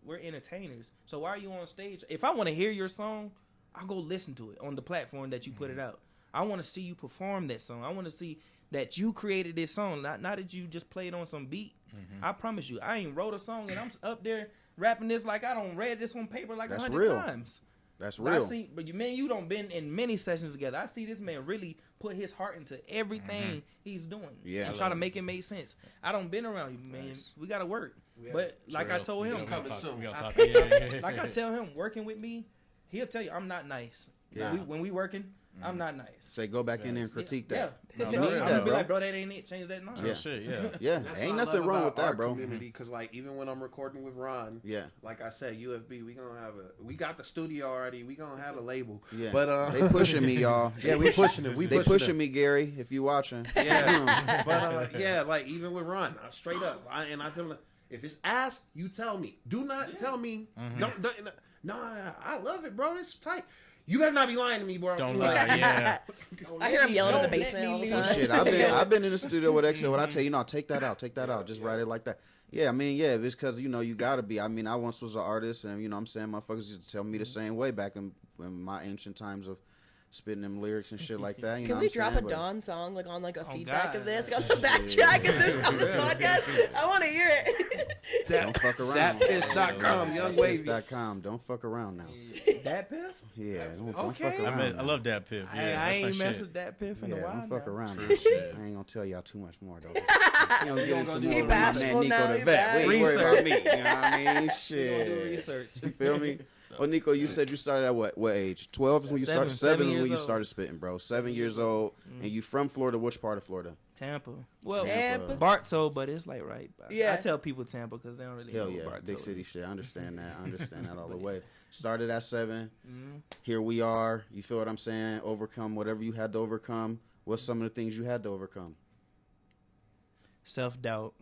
we're entertainers. So why are you on stage? If I want to hear your song, I'll go listen to it on the platform that you put it out. I want to see you perform that song. I want to see that you created this song, not that you just played on some beat. I promise you, I ain't wrote a song and I'm up there rapping this like I don't read this on paper like That's 100 real. times. That's But real. you don't been in many sessions together. I see this man really put his heart into everything he's doing. Yeah. And try to make it make sense. I don't been around you, man. We gotta work. But like I told him, We gotta talk. like I tell him, working with me, he'll tell you I'm not nice. Yeah. When we working, I'm not nice. Say go back in there and critique Yeah. that. Yeah. You I'm need gonna that, be bro. like, bro, that ain't it. Change that now. Yeah. Shit, yeah. Yeah, That's ain't what I nothing love wrong about with that, our bro. community, because like even when I'm recording with Ron, Yeah. like I said, UFB, we got the studio already. We gonna have a label. Yeah. But They pushing me, y'all. yeah, we pushing it. They pushing me, Gary, if you watching. Yeah, but yeah, like even with Ron, straight up, I tell him, if it's ass, you tell me. Do not tell me. Don't. No, I love it, bro. It's tight. You better not be lying to me, bro. Don't lie. Yeah. I hear him yelling in the Don't let basement me all the leave. time. Shit, I've been in the studio with XL. What I tell you, take that out. Just write it like that. Yeah, I mean, yeah, it's because you gotta be. I mean, I once was an artist, and I'm saying, motherfuckers used to tell me the same way back in my ancient times of spitting them lyrics and shit like that. You know Can what we I'm drop saying? a But- Dawn song like on like a feedback God. of this, like, on the backtrack of this on this podcast? I want to hear it. Don't fuck around. Datpiff.com, Young Wavy. Datpiff.com. Don't fuck around now. That piff? Yeah, don't Okay. fuck around. I love that piff. Yeah, I that's ain't my messed shit. with that piff in a Yeah, while. don't fuck now. around. True Man. shit. I ain't gonna tell y'all too much more though. You don't get into He more with my man bashful Nico now, the he vet. We ain't worried about me. You know what I mean? We gonna do Shit. research. You feel me? Oh, Nico, you said you started at what age? 12 is when you started. 7 is when years you old. started spitting, bro. 7 years old, and you from Florida? Which part of Florida? Tampa. Well, Tampa. Bartow, but it's like right. Yeah. I tell people Tampa because they don't really Hell know yeah, what Bartow big is. city shit. I understand that. I understand that all the way. Started at 7. Here we are. You feel what I'm saying? Overcome whatever you had to overcome. What's some of the things you had to overcome? Self-doubt.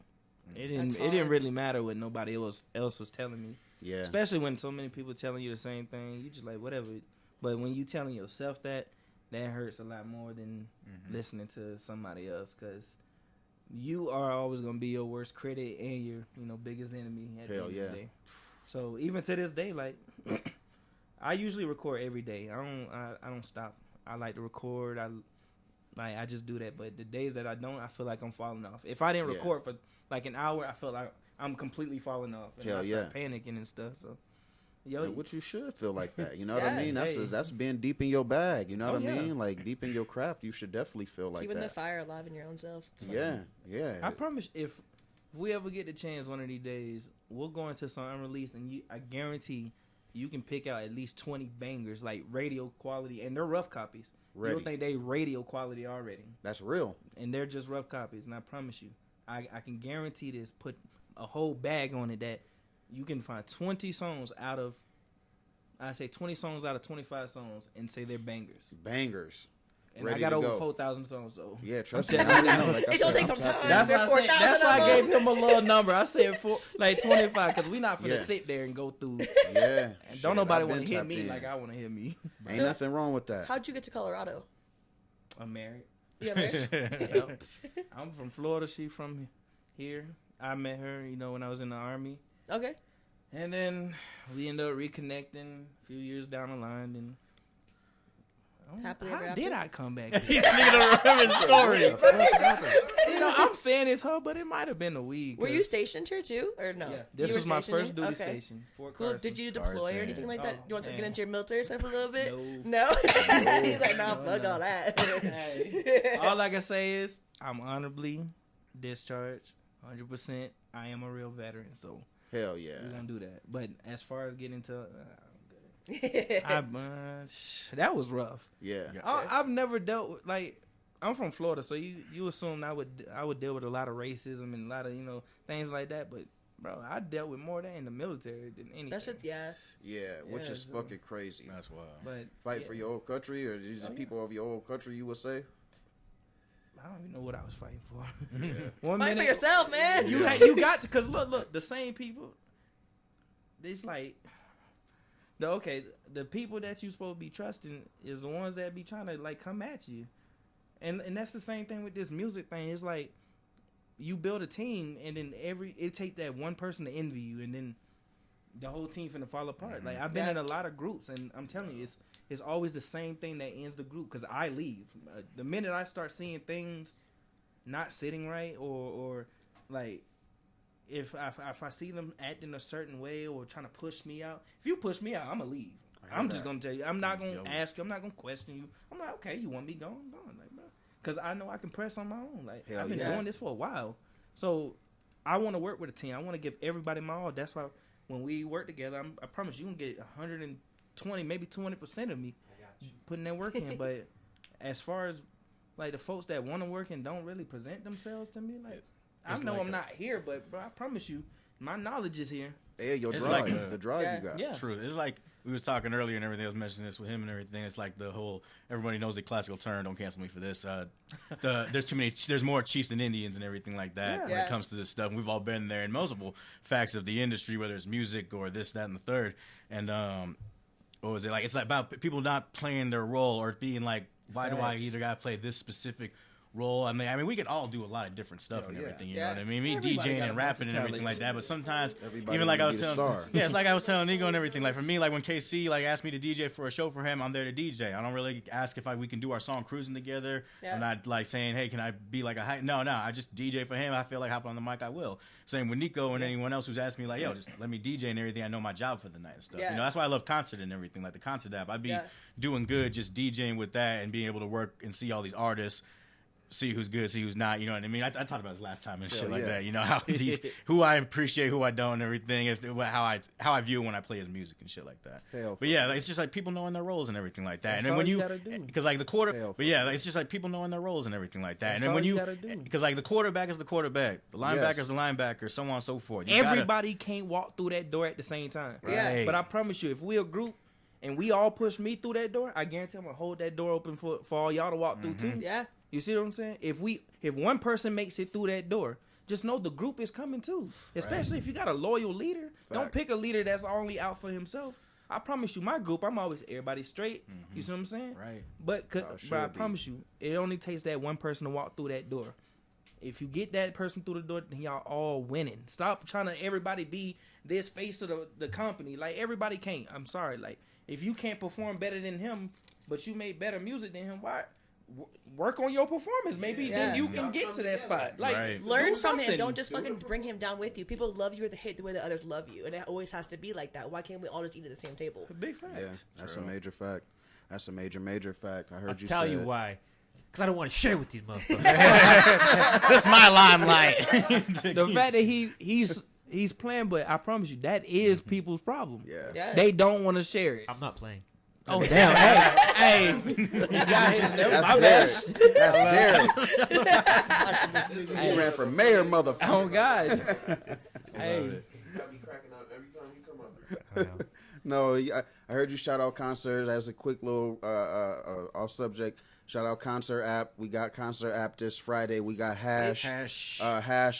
It That's didn't hard. really matter what nobody else was telling me. Yeah. Especially when so many people telling you the same thing. You just like, whatever. But when you telling yourself that hurts a lot more than listening to somebody else, because you are always going to be your worst critic and your biggest enemy at the Hell end yeah. of the day. So even to this day, like, I usually record every day. I don't stop. I like to record. I just do that. But the days that I don't, I feel like I'm falling off. If I didn't Yeah. record for like an hour, I feel like I'm completely falling off, and Hell I start yeah. panicking and stuff. So, Yeah, which you should feel like that. You know what Yeah. I mean? Hey. That's being deep in your bag. You know Oh, what I yeah. mean? Like deep in your craft, you should definitely feel like Keeping the that. fire alive in your own self. It's fun. Yeah, yeah. I promise, if we ever get the chance one of these days, we'll go into some unreleased, and I guarantee you can pick out at least 20 bangers, like radio quality, and they're rough copies. You Ready. don't think they radio quality already, That's real. and they're just rough copies. And I promise you, I can guarantee this. Put a whole bag on it that you can find 20 songs out of. I say 20 songs out of 25 songs, and say they're bangers. Bangers. And Ready I got to over go. 4,000 songs, so. Yeah, trust I'm me. telling you I now. know, like I It's gonna said, take I'm some tapped time. in. That's why, There's I said, 4,000 that's why of I them. gave him a little number. I said 25 because we not finna Yeah. sit there and go through. Yeah. And Shit, don't nobody I've want been to hit tapped me in. like I want to hit me. Ain't So- nothing wrong with that. How'd you get to Colorado? I'm married. You got married? Yep. I'm from Florida. She from here. I met her, when I was in the Army. Okay. And then we ended up reconnecting a few years down the line. And Happily how ever after? did I come back? This nigga don't remember his story. I'm saying it's her, but it might have been a week. Were you stationed here too, or no? Yeah, You this were was my stationed first here? duty Okay. station. Fort Cool. Carson. Did you deploy or Carson. anything like that? Oh, You want to get man. into your military stuff a little bit? No. No? He's like, nah, No, fuck no. all that. Hey, all I can say is I'm honorably discharged 100%. I am a real veteran, so Hell yeah. we're gonna do that. But as far as getting to, that was rough. Yeah. I've never dealt with, like, I'm from Florida, so you assume I would deal with a lot of racism and a lot of things like that. But bro, I dealt with more of that in the military than anything. That shit's, yeah. Yeah, which is so- fucking crazy. That's wild. But Fight yeah, for your old country, or just Oh, yeah. people of your old country, you would say? I don't even know what I was fighting for. Yeah. One Fight for minute, yourself, man. you got to, cause look, the same people. It's like, the people that you supposed to be trusting is the ones that be trying to like come at you, and that's the same thing with this music thing. It's like you build a team, and then it take that one person to envy you, and then the whole team finna fall apart. Like I've been in a lot of groups, and I'm telling you, it's always the same thing that ends the group. Cause I leave the minute I start seeing things not sitting right, or like if I see them acting a certain way or trying to push me out. If you push me out, I'm gonna leave. I'm just gonna tell you. I'm not gonna ask you. I'm not gonna question you. I'm like, okay, you want me gone, like, bro. Cause I know I can press on my own. Like Hell I've been yeah. doing this for a while, so I want to work with a team. I want to give everybody my all. That's why when we work together, I promise you can get 120, maybe 200% of me putting that work in. But as far as like the folks that want to work and don't really present themselves to me, like I know I'm not here, but bro, I promise you, my knowledge is here. Yeah, your It's drive, like the drive Yeah. you got. Yeah. True. It's like we was talking earlier and everything. I was mentioning this with him and everything. It's like the whole everybody knows the classical term. Don't cancel me for this. There's too many. There's more chiefs than Indians and everything like that when Yeah. it comes to this stuff. We've all been there in multiple facts of the industry, whether it's music or this, that, and the third. And what was it like? It's like about people not playing their role or being like, why do I Facts. either gotta play this specific role? I mean, we can all do a lot of different stuff and yeah. everything. You Yeah. know what I mean? Me Everybody DJing got a and bunch rapping of and everything like talents. that. But sometimes, Everybody even like I wanna was be the telling, star. yeah, it's like I was telling Nico and everything. Like for me, like when KC like asked me to DJ for a show for him, I'm there to DJ. I don't really ask if we can do our song cruising together. Yeah. I'm not like saying, hey, can I be like a no. I just DJ for him. I feel like hopping on the mic, I will. Same with Nico and anyone else who's asking me like, yo, just let me DJ and everything. I know my job for the night and stuff. Yeah. You know, that's why I love concert and everything, like the concert app. I'd be Yeah. doing good just DJing with that and being able to work and see all these artists. See who's good, see who's not. You know what I mean? I talked about this last time and shit like yeah. that. You know how who I appreciate, who I don't, and everything. How I view when I play his music and shit like that. Hell But yeah, like, it's just like people knowing their roles and everything like that. That's And then all when you you, gotta do. because like the quarter, Hell but yeah, like, it's just like people knowing their roles and everything like that. That's And then all when you you, gotta do. because like the quarterback is the quarterback, the linebacker Yes. is the linebacker, so on and so forth. You gotta- Everybody can't walk through that door at the same time. Yeah. Right. But I promise you, if we a group and we all push me through that door, I guarantee I'm gonna hold that door open for all y'all to walk through too. Yeah. You see what I'm saying? If one person makes it through that door, just know the group is coming too. Especially if you got a loyal leader. Don't Fact. pick a leader that's only out for himself. I promise you, my group, I'm always everybody straight. You see what I'm saying? Right. But Oh, but I should be. promise you, it only takes that one person to walk through that door. If you get that person through the door, then y'all all winning. Stop trying to everybody be this face of the company. Like everybody can't. I'm sorry. Like if you can't perform better than him, but you made better music than him, why? Work on your performance. Maybe Yeah. then you can get to that spot. Like Right. Learn do from him. something. Don't just fucking bring him down with you. People love you or they hate the way that others love you. And it always has to be like that. Why can't we all just eat at the same table? Big facts. Yeah, that's a major fact. That's a major fact. I heard I'll you tell say you it. why. Because I don't want to share with these motherfuckers. That's my limelight. The fact that he's playing, but I promise you that is people's problem. Yeah. Yeah. They don't want to share it. I'm not playing. Oh damn! Hey, you got his. That's My Derek. bad. That's Derek. He ran for mayor, motherfucker. Oh God. Hey. Hey, You got me cracking up every time you come up. No, I heard you shout out concerts as a quick little off subject. Shout out concert app. We got concert app this Friday. We got Hash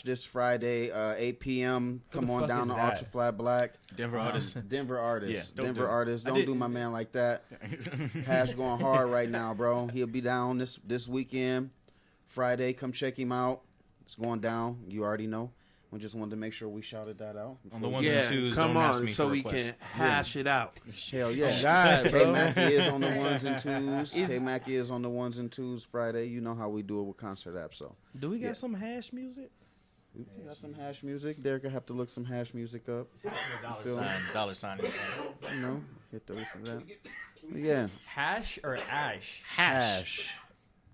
this Friday, 8 p.m. Come on down to Ultra Flat Black. Denver artists. Denver artists. Yeah, Denver artists. Don't do my man like that. Hash going hard right now, bro. He'll be down this weekend. Friday, come check him out. It's going down. You already know. We just wanted to make sure we shouted that out. On the ones and twos, come don't ask on, me so for we requests. can hash it out. Hell yeah. God, bro. K-Mac is on the ones and twos. K-Mac is on the ones and twos Friday. You know how we do it with concert apps. So Do we got some hash music? we got some hash music. Derek will have to look some hash music up. Dollar sign. You know, hit the listen to that. Yeah. Hash or ash? Hash.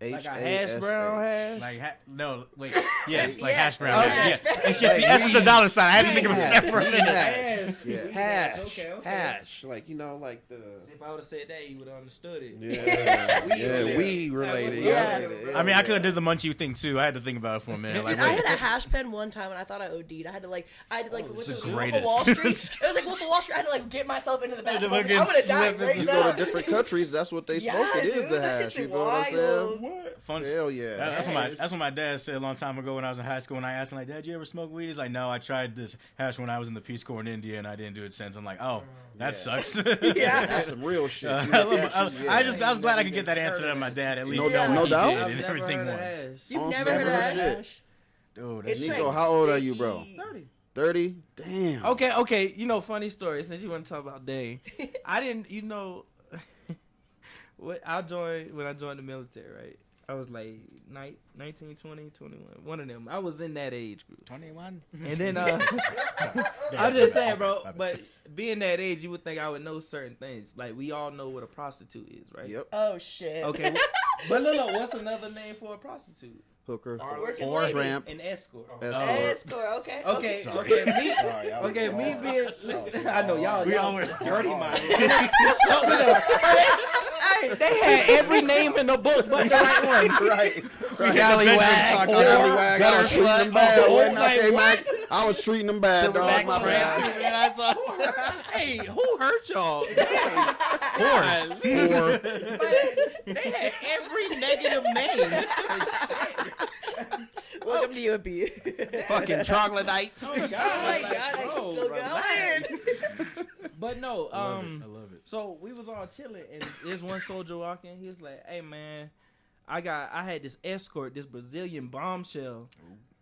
Like a hash brown hash? Like no, wait, yes, like Yeah. hash brown. Oh, Yeah, hash brown. it's just the S is the dollar sign. I had to think of that for a minute. Hash. Yeah. Hash. Okay. Hash. Like, like the... If I would have said that, you would have understood it. Yeah. We related. Yeah. I mean, I could have did the munchie thing too. I had to think about it for a minute. Like, Dude, I wait, had a hash pen one time and I thought I OD'd. I had to like what's the it, Wolf of greatest. Wall Street. It was like Wolf of Wall Street. I had to like get myself into the bathroom. I was like, fucking I'm gonna die slip right You now. go to different countries, that's what they smoke. It is dude, the that hash. shit's You feel what I'm saying? wild. fun. Hell yeah. That's what my dad said a long time ago when I was in high school. And I asked him like, "Dad, you ever smoke weed?" He's like, "No, I tried this hash when I was in the Peace Corps in India, and I didn't do it since." I'm like, "Oh, that sucks." Yeah. That's some real shit. I You love- like that I, shit? I just I was glad I could get that answer out of my dad. At least No know doubt, what no he doubt. did I've and never everything heard of once. hash. You've On never heard of several that? shit. Dude, It's that's Nico, like how old are you, bro? sticky. 30. 30? Damn. Okay. Funny story. Since you want to talk about Dane, I didn't. What I joined when I joined the military, right? I was like 19, 20, 21. One of them. I was in that age group. 21. And then I'm just saying, bro. But being that age, you would think I would know certain things. Like we all know what a prostitute is, right? Yep. Oh shit. Okay. But look, what's another name for a prostitute? Hooker. Working Or lady. tramp. An escort. Escort. Okay. Okay, Sorry. okay, me, Sorry, I was okay, me wrong. being, I know y'all all were- dirty minded. Hey, they had every name in the book but the right one. Right. Scallywag, talks whore, Scallywag. I was treating them bad. whore, Wasn't I, like, K-Mac? I was treating them bad, dog. Silverback My bad. tramp. Hey, who hurt y'all? Horse. They had every negative name. Welcome to UAB. Fucking troglodytes. Oh my god, Bro, it's still relax. going. But no, I love it. so we was all chilling, and there's one soldier walking. He was like, "Hey man, I had this escort, this Brazilian bombshell."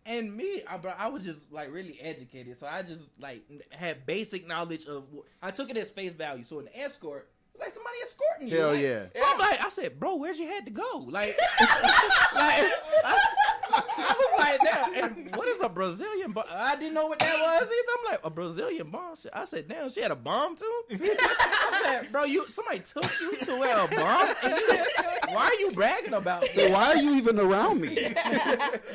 And me, I was just like really educated, so I just like had basic knowledge of. I took it as face value. So an escort, like somebody escorting you. Hell like, yeah. So I'm like, I said, bro, where's your head to go? Like, I was like, damn. And what is a Brazilian bomb? I didn't know what that was either. I'm like, a Brazilian bomb. I said, damn, she had a bomb too. I said, bro, somebody took you to where a bomb. Why are you bragging about So that? why are you even around me?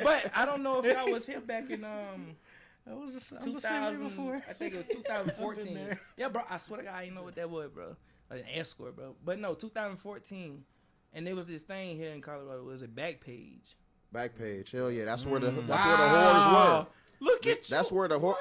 But I don't know if I was here back in I was the same 2000. before. I think it was 2014. Yeah, bro. I swear to God, I didn't know what that was, bro. Like an escort, bro. But no, 2014, and there was this thing here in Colorado. It was a Backpage. Backpage. Hell yeah. That's where the whores Wow. were. Look at That's you. where the whore.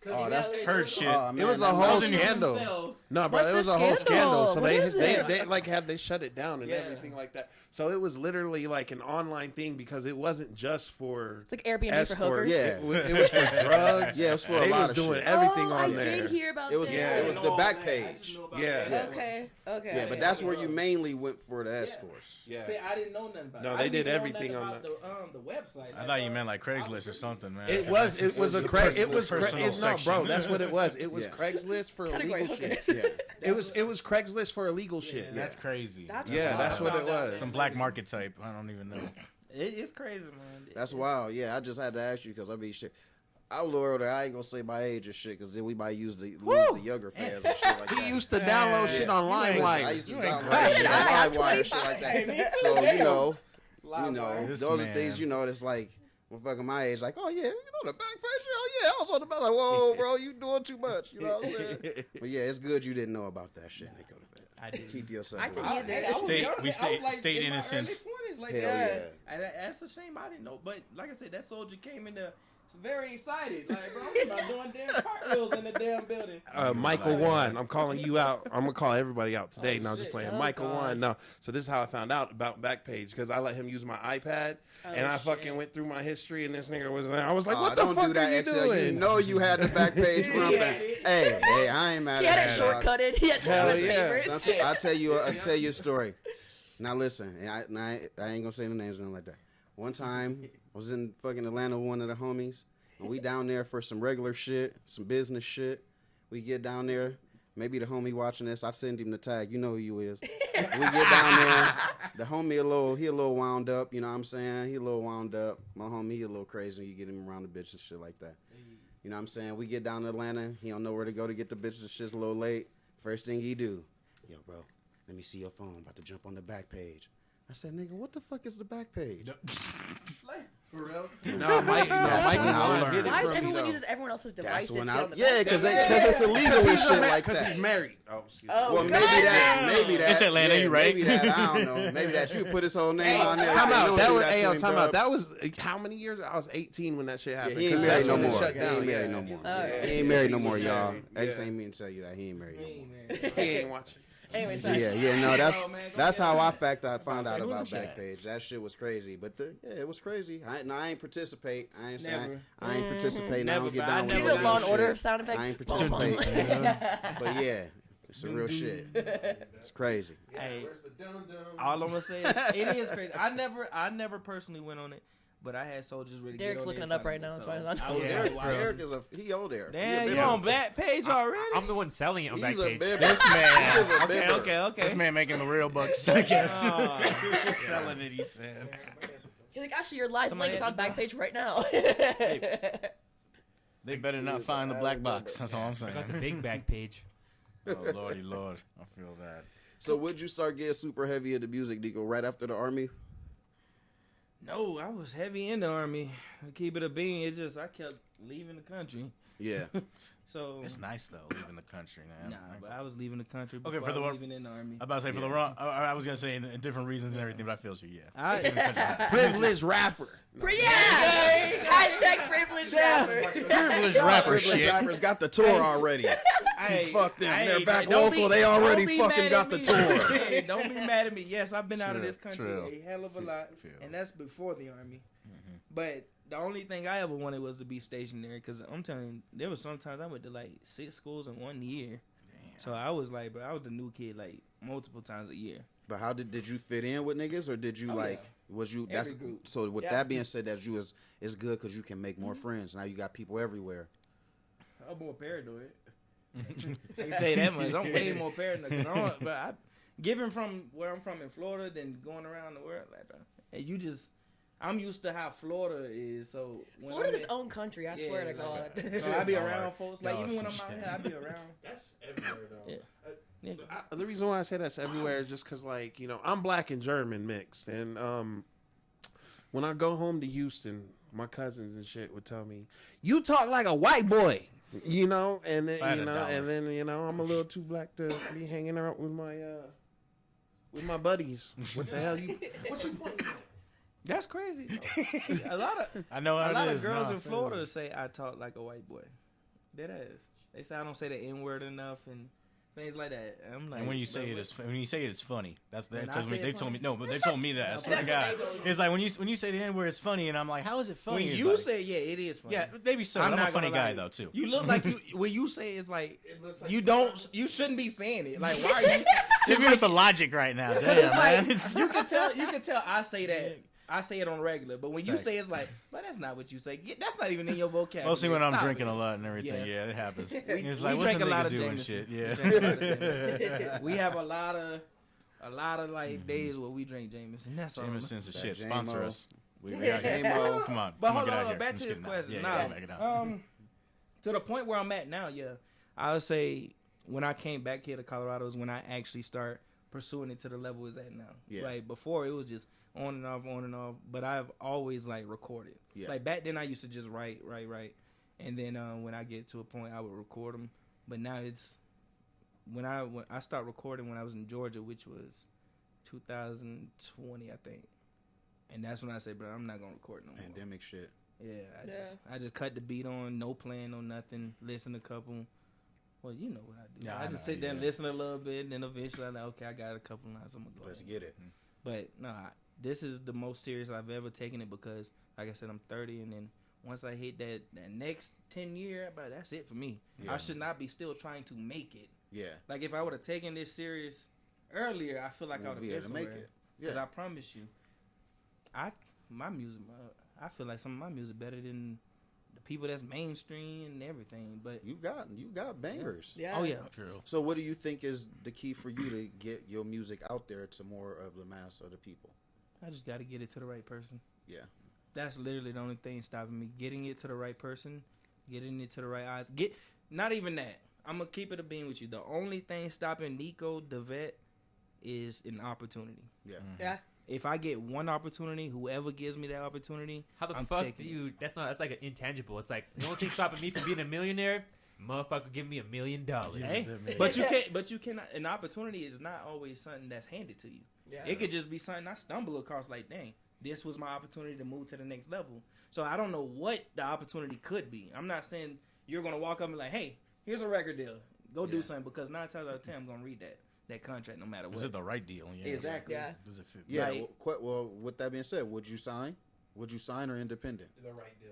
Oh, that's Heard shit. oh, man, It was a that- whole was in your- scandal. Themselves. No, bro, What's it was the a whole scandal? scandal. So What is it? they shut it down and Yeah. everything like that. So it was literally like an online thing because it wasn't just for It's like Airbnb for escort. hookers. Yeah. It was for drugs. Yeah, it was for a they lot was of doing shit. everything Oh, on I there. did hear about It was that. it was the back I page. just know about Yeah. that. Okay. Yeah, but that's where you mainly went for the escorts. Yeah. See, I didn't know nothing about it. No, I they didn't did even know everything nothing on about the website. I thought you meant like Craigslist or something, man. It was a personal no, section. bro. That's what it was. It was Yeah. Craigslist for Category illegal shit. hookers. Yeah. It was Craigslist for illegal shit. That's crazy. That's Yeah, that's what it Found out was. Some black market type. I don't even know. It's crazy, man. That's wild. Yeah, I just had to ask you because I mean, shit. I was a little older. I ain't gonna say my age or shit because then we might use the younger fans and shit like that. He used to download shit on I LimeWire. used to You ain't download crazy. shit on I'm LimeWire and shit like 25. that. So This those are man. things that's like. Motherfucker my age, like, oh yeah, the back page, oh yeah, I was on the back, like, whoa, bro, you doing too much, you know what I'm saying? But yeah, it's good you didn't know about that shit, Nico. I did. Keep yourself. I can right. hear that. I was Stay- young. we I stay- was, like, stayed in my innocent. early 20s, like Hell that. yeah. And that's a shame I didn't know. But like I said, that soldier came into very excited. Like, bro, I'm about doing damn cartwheels in the damn building. Michael One, I'm calling you out. I'm gonna call everybody out today. No, I'm just shit. playing. Oh, Michael God. One. No, so this is how I found out about Backpage because I let him use my iPad and I fucking went through my history and this nigga was. I was like, what the don't fuck do that, are you XL. doing? You know you had the back page rumping. Hey, I ain't mad He at had that. it dog. shortcutted. He had to Hell know his yeah. favorites. I'll tell you a story. Now listen, I ain't gonna say the names or nothing like that. One time, I was in fucking Atlanta with one of the homies, and we down there for some regular shit, some business shit. We get down there. Maybe the homie watching this, I send him the tag. You know who you is. We get down there. The homie he a little wound up. You know what I'm saying? He a little wound up. My homie, he a little crazy when you get him around the bitch and shit like that. You know what I'm saying? We get down to Atlanta. He don't know where to go to get the bitches. Shit's a little late. First thing he do, yo, bro, let me see your phone. About to jump on the back page. I said, nigga, what the fuck is the back page? For real? No, Mike. Why does everyone uses everyone else's devices to get on the back? Because it's illegal and shit like Because that. he's married. Oh, excuse me. Oh, Well, God. maybe that. It's Atlanta, you right? Maybe that. I don't know. Maybe that you put his whole name on there. Time Hey, out. don't That do was to him, time out. dog. That was how many years? I was 18 when that shit happened. He ain't 'cause married that's no when it more. shut He down. ain't married Yeah. no more. Alright. He ain't married no more, y'all. Yeah. X ain't mean to tell you that he ain't married no more. He ain't watching. Anyway, so Yeah, no, that's how I found out say, who about the chat? Backpage. That shit was crazy, but it was crazy. I ain't participate. I ain't Never. I ain't participate. I Never, don't get but I down Can with you never do no a Law and shit. Order sound effect? I ain't Boom, boom. participate. But yeah, it's some real shit. It's crazy. Hey, Where's the dum-dum? all I'm gonna say is it is crazy. I never personally went on it, but I had soldiers ready. Derek's to get on looking there it up right and now. fight It's me, fine. so I was Yeah, there watching. Derek is he old there. Damn, He you a on bibber. Backpage already? I'm the one selling it on He's a Backpage. bibber. This man. He's a Okay, bibber. okay. This man making the real bucks, I guess. Oh. Selling it, he said. He's like, actually, your live Somebody link is on had to Backpage right now. They better not find the black box. That's all I'm saying. I got the big Backpage. Oh, lordy lord. I feel that. So would you start getting super heavy into music, Nico, right after the army? No, I was heavy in the army. To keep it a bean, it just I kept leaving the country. Yeah. So It's nice though, leaving the country, man. nah, but I was leaving the country before Okay, for the I was one- leaving in the army. I'm about to say for the wrong. I was gonna say in different reasons and everything, but I feel you. Yeah. I, Privileged rapper. Yeah! Hashtag privileged rapper. Privileged rapper Privileged shit. rappers got the tour already. Hey, Fuck them. hey, They're back don't local. be- They already don't be fucking mad got at the me. tour. Hey, don't be mad at me. Yes, I've been out of True, this country true. a hell of a lot, Feel. and that's before the army. But the only thing I ever wanted was to be stationary, because I'm telling you, there was sometimes I went to like 6 schools in 1 year. So I was like, bro, I was the new kid like multiple times a year. But how did you fit in with niggas, or did you was you Every that's group. so with Yeah. that being said, that you is good because you can make more friends. Now you got people everywhere. I'm more paranoid. I can tell you that much. I'm way more paranoid. 'Cause given from where I'm from in Florida, than going around the world, like, bro, and you just, I'm used to how Florida is. So when Florida's I'm its own country, I swear to God. So I be around folks. Like Y'all even when I'm some out shit. here, I be around. That's everywhere though. Yeah. Yeah. The reason why I say that's everywhere is just because, like, you know, I'm black and German mixed, and when I go home to Houston, my cousins and shit would tell me, "You talk like a white boy," you know, and then If I had you a know, dollar. and then you know, I'm a little too black to be hanging out with my buddies. What the hell you? What you fucking? That's crazy. though. A lot of I know how a lot it of is. girls Nah, in Florida fellas. say I talk like a white boy. Dead ass. They say I don't say the N word enough and things like that. I'm like, And when you bro, say it, it's funny. That's When that I tells me say they it's told me funny? no, but they told me that. I swear to God, it's like when you say the N word, it's funny, and I'm like, how is it funny? when It's you like, say yeah, it is funny. yeah, maybe so. I'm I'm, not a funny gonna lie. guy though too. You look like you when you say it's like looks like you don't you shouldn't be saying it. Like why are you? Hit me with the logic right now, damn It's like, man. It's- you can tell I say that. I say it on regular, but when you say it's like, but that's not what you say. That's not even in your vocabulary. Mostly when I'm Stop drinking it. a lot and everything. Yeah. Yeah, it happens. We It's like, what's drink a a lot nigga of doing Jameson. shit? We Yeah. drink a lot of Jameson. We have a lot of like days where we drink Jameson. That's all. Jameson's the That shit. J-Mo. Sponsor us. We Yeah, out here. J-Mo. Come on. But come on, hold get out on, here. back I'm to just this kidding. question. Yeah, Nah. yeah, back it up. To the point where I'm at now, yeah, I would say when I came back here to Colorado is when I actually start pursuing it to the level it's at now. Yeah. Like before, it was just on and off. But I've always like recorded. Yeah. Like back then, I used to just write, and then when I get to a point, I would record them. But now it's when I start recording when I was in Georgia, which was 2020, I think. And that's when I said, bro, I'm not gonna record no more. Pandemic shit. I just cut the beat on, no plan, no nothing. Listen a couple. Well, you know what I do. Yeah, I just sit there and listen a little bit, and then eventually I'm like, okay, I got a couple lines. I'm gonna go. Let's ahead. get it. But no, this is the most serious I've ever taken it because, like I said, I'm 30, and then once I hit that next 10 year, but that's it for me. Yeah. I should not be still trying to make it. Yeah. Like if I would have taken this serious earlier, I feel like I would have be been able to make somewhere. it. Because Yeah. I promise you, my music, I feel like some of my music better than the people that's mainstream and everything. But You got bangers. Yeah. oh yeah, True. So what do you think is the key for you to get your music out there to more of the mass of the people? I just got to get it to the right person. Yeah. That's literally the only thing stopping me. Getting it to the right person, getting it to the right eyes. Not even that. I'm gonna keep it a bean with you. The only thing stopping Nico the vet is an opportunity. Yeah. Yeah. If I get one opportunity, whoever gives me that opportunity, How the I'm fuck taking do you? That's like an intangible. It's like the only thing stopping me from being a millionaire. Motherfucker, give me $1 million. Hey, but you can't. But you cannot. An opportunity is not always something that's handed to you. Yeah. It could just be something I stumble across. Like, dang, this was my opportunity to move to the next level. So I don't know what the opportunity could be. I'm not saying you're gonna walk up and like, hey, here's a record deal. Go do something, because 9 times out of 10 I'm gonna read that contract no matter what. Is it the right deal? Yeah. Exactly. Yeah. Does it fit? Yeah. Like- Well, with that being said, would you sign? Would you sign or independent? The right deal.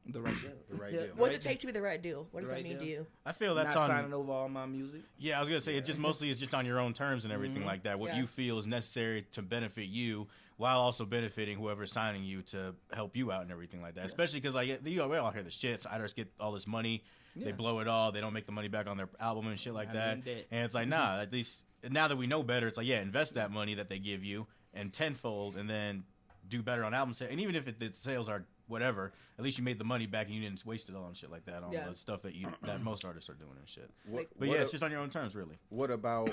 The right deal. The right Yeah. deal. What does it take to be the right deal? What does The that right mean to deal. you? I feel that's Not on. signing over all my music. Yeah, I was gonna say it just mostly is just on your own terms and everything like that. What Yeah. you feel is necessary to benefit you, while also benefiting whoever's signing you to help you out and everything like that. Especially because we all hear the shit. Artists get all this money, they Yeah. blow it all, they don't make the money back on their album and shit like Not that. even debt. And it's like, nah. At least now that we know better, it's like, yeah, invest that money that they give you and tenfold, and then do better on album sales. And even if the sales are whatever, at least you made the money back and you didn't waste it all on shit like that on Yeah. the stuff that most artists are doing and shit. But What yeah, it's just on your own terms, really. What about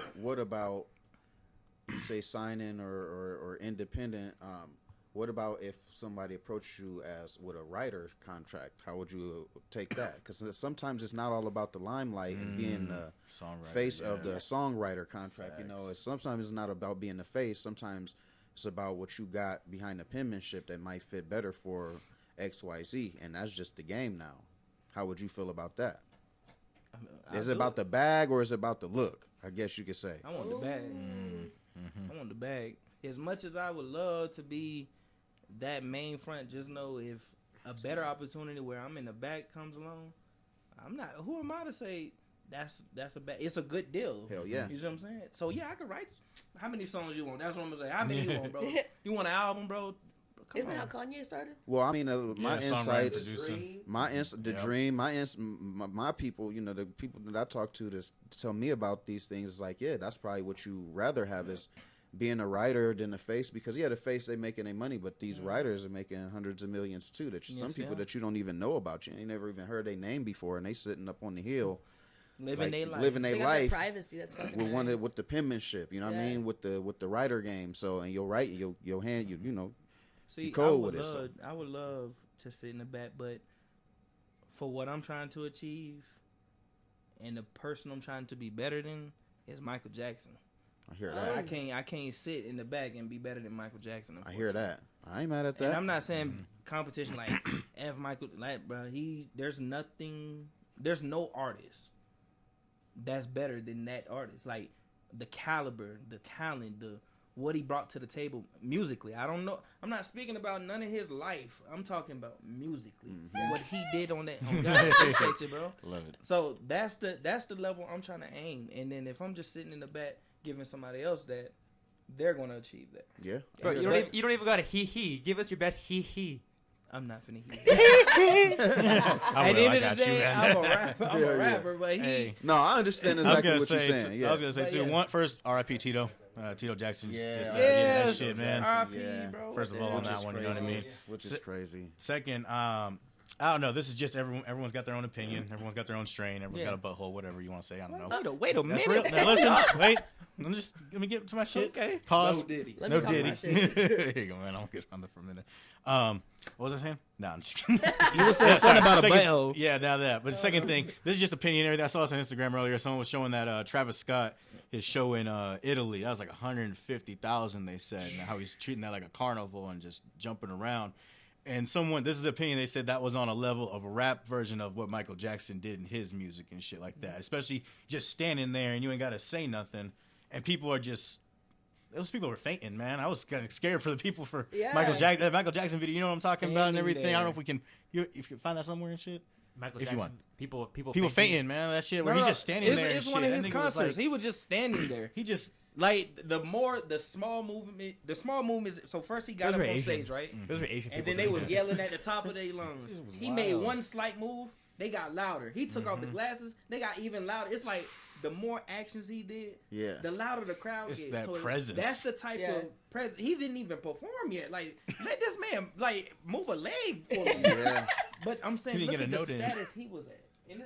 you say signing or independent? What about if somebody approached you as with a writer contract? How would you take that? Because sometimes it's not all about the limelight and being the Songwriter, face of yeah. the songwriter contract. You know, Facts. it's sometimes it's not about being the face. Sometimes it's about what you got behind the penmanship that might fit better for XYZ, and that's just the game now. How would you feel about that? Is it about the bag or is it about the look? I guess you could say. I want the bag. I want the bag. As much as I would love to be that main front, just know if a better opportunity where I'm in the back comes along, I'm not. Who am I to say that's a bad? It's a good deal. Hell yeah. You see what I'm saying? So yeah, I could write. How many songs you want? That's what I'm gonna say. How many you want, bro? You want an album, bro? Come Isn't on. that how Kanye started? Well, I mean, my Yeah, songwriter, insights, producer. my people, you know, the people that I talk to to tell me about these things is like, yeah, that's probably what you rather have is being a writer than a face, because the face they making their money, but these writers are making hundreds of millions too. That some Yes, people yeah. that you don't even know about, you ain't never even heard their name before, and they sitting up on the hill, Living their life. living They their got their life privacy. That's fucking with nice. with the penmanship. You know what I Yeah. mean? With the writer game. So and you'll write your hand, you know. See, cold I with would it, love, so. I would love to sit in the back, but for what I'm trying to achieve, and the person I'm trying to be better than is Michael Jackson. I hear Oh. that. I can't sit in the back and be better than Michael Jackson. I hear that. I ain't mad at that. And I'm not saying competition like F Michael, like bro. There's no artist that's better than that artist. Like the caliber, the talent, what he brought to the table musically. I don't know. I'm not speaking about none of his life. I'm talking about musically. What he did on that. Oh God, I appreciate you, bro. Love it. So that's the level I'm trying to aim. And then if I'm just sitting in the back giving somebody else that, they're gonna achieve that. Yeah. Bro, I you hear don't even got a he. Give us your best he. I'm not finna hear. I At the end I of got the you, day, man. I'm a rapper. I'm Yeah, a yeah. rapper, but he. Hey. No, I understand I was exactly gonna what you're say, saying. Yeah. I was gonna say But too. yeah. First, R.I.P. Tito. Tito Jackson's. Yeah. that Yes, shit, man. R.I.P. Yeah. bro. First of all, on Which that is one, you know what I crazy. mean. Which is crazy. Second, I don't know. This is just everyone's got their own opinion. Everyone's got their own strain. Everyone's Yeah. got a butthole, whatever you want to say. I don't know. Wait a That's minute. real. Now listen, wait. Let me get to my shit. Okay. Pause. No Diddy. Let No me talk Diddy. about shit. There you go, man. I'll get on there for a minute. What was I saying? No, I'm just kidding. You were saying something about a Second- butthole. Yeah, now that. But the second thing, this is just opinion. Everything. I saw this on Instagram earlier. Someone was showing that Travis Scott, his show in Italy. That was like 150,000. They said, and how he's treating that like a carnival and just jumping around. And this is the opinion, they said that was on a level of a rap version of what Michael Jackson did in his music and shit like that. Especially just standing there and you ain't got to say nothing. And people are just, those people were fainting, man. I was kind of scared for the people for Michael Jackson video. You know what I'm talking about and everything. There. I don't know if if you can find that somewhere and shit. Michael If you Jackson, want. people fainting, man. That shit where he's just standing there. It's and one shit. of his That nigga was concerts. like- He was just standing there. He just. Like the small movement. So first he got up on stage, right? Those were Asian And people. then they was yelling at the top of their lungs. He made one slight move, they got louder. He took off the glasses, they got even louder. It's like the more actions he did, the louder the crowd It's gets. that presence. That's the type of presence. He didn't even perform yet. Like, let this man like move a leg for me. But I'm saying, He look didn't at get a the note in. status he was at, and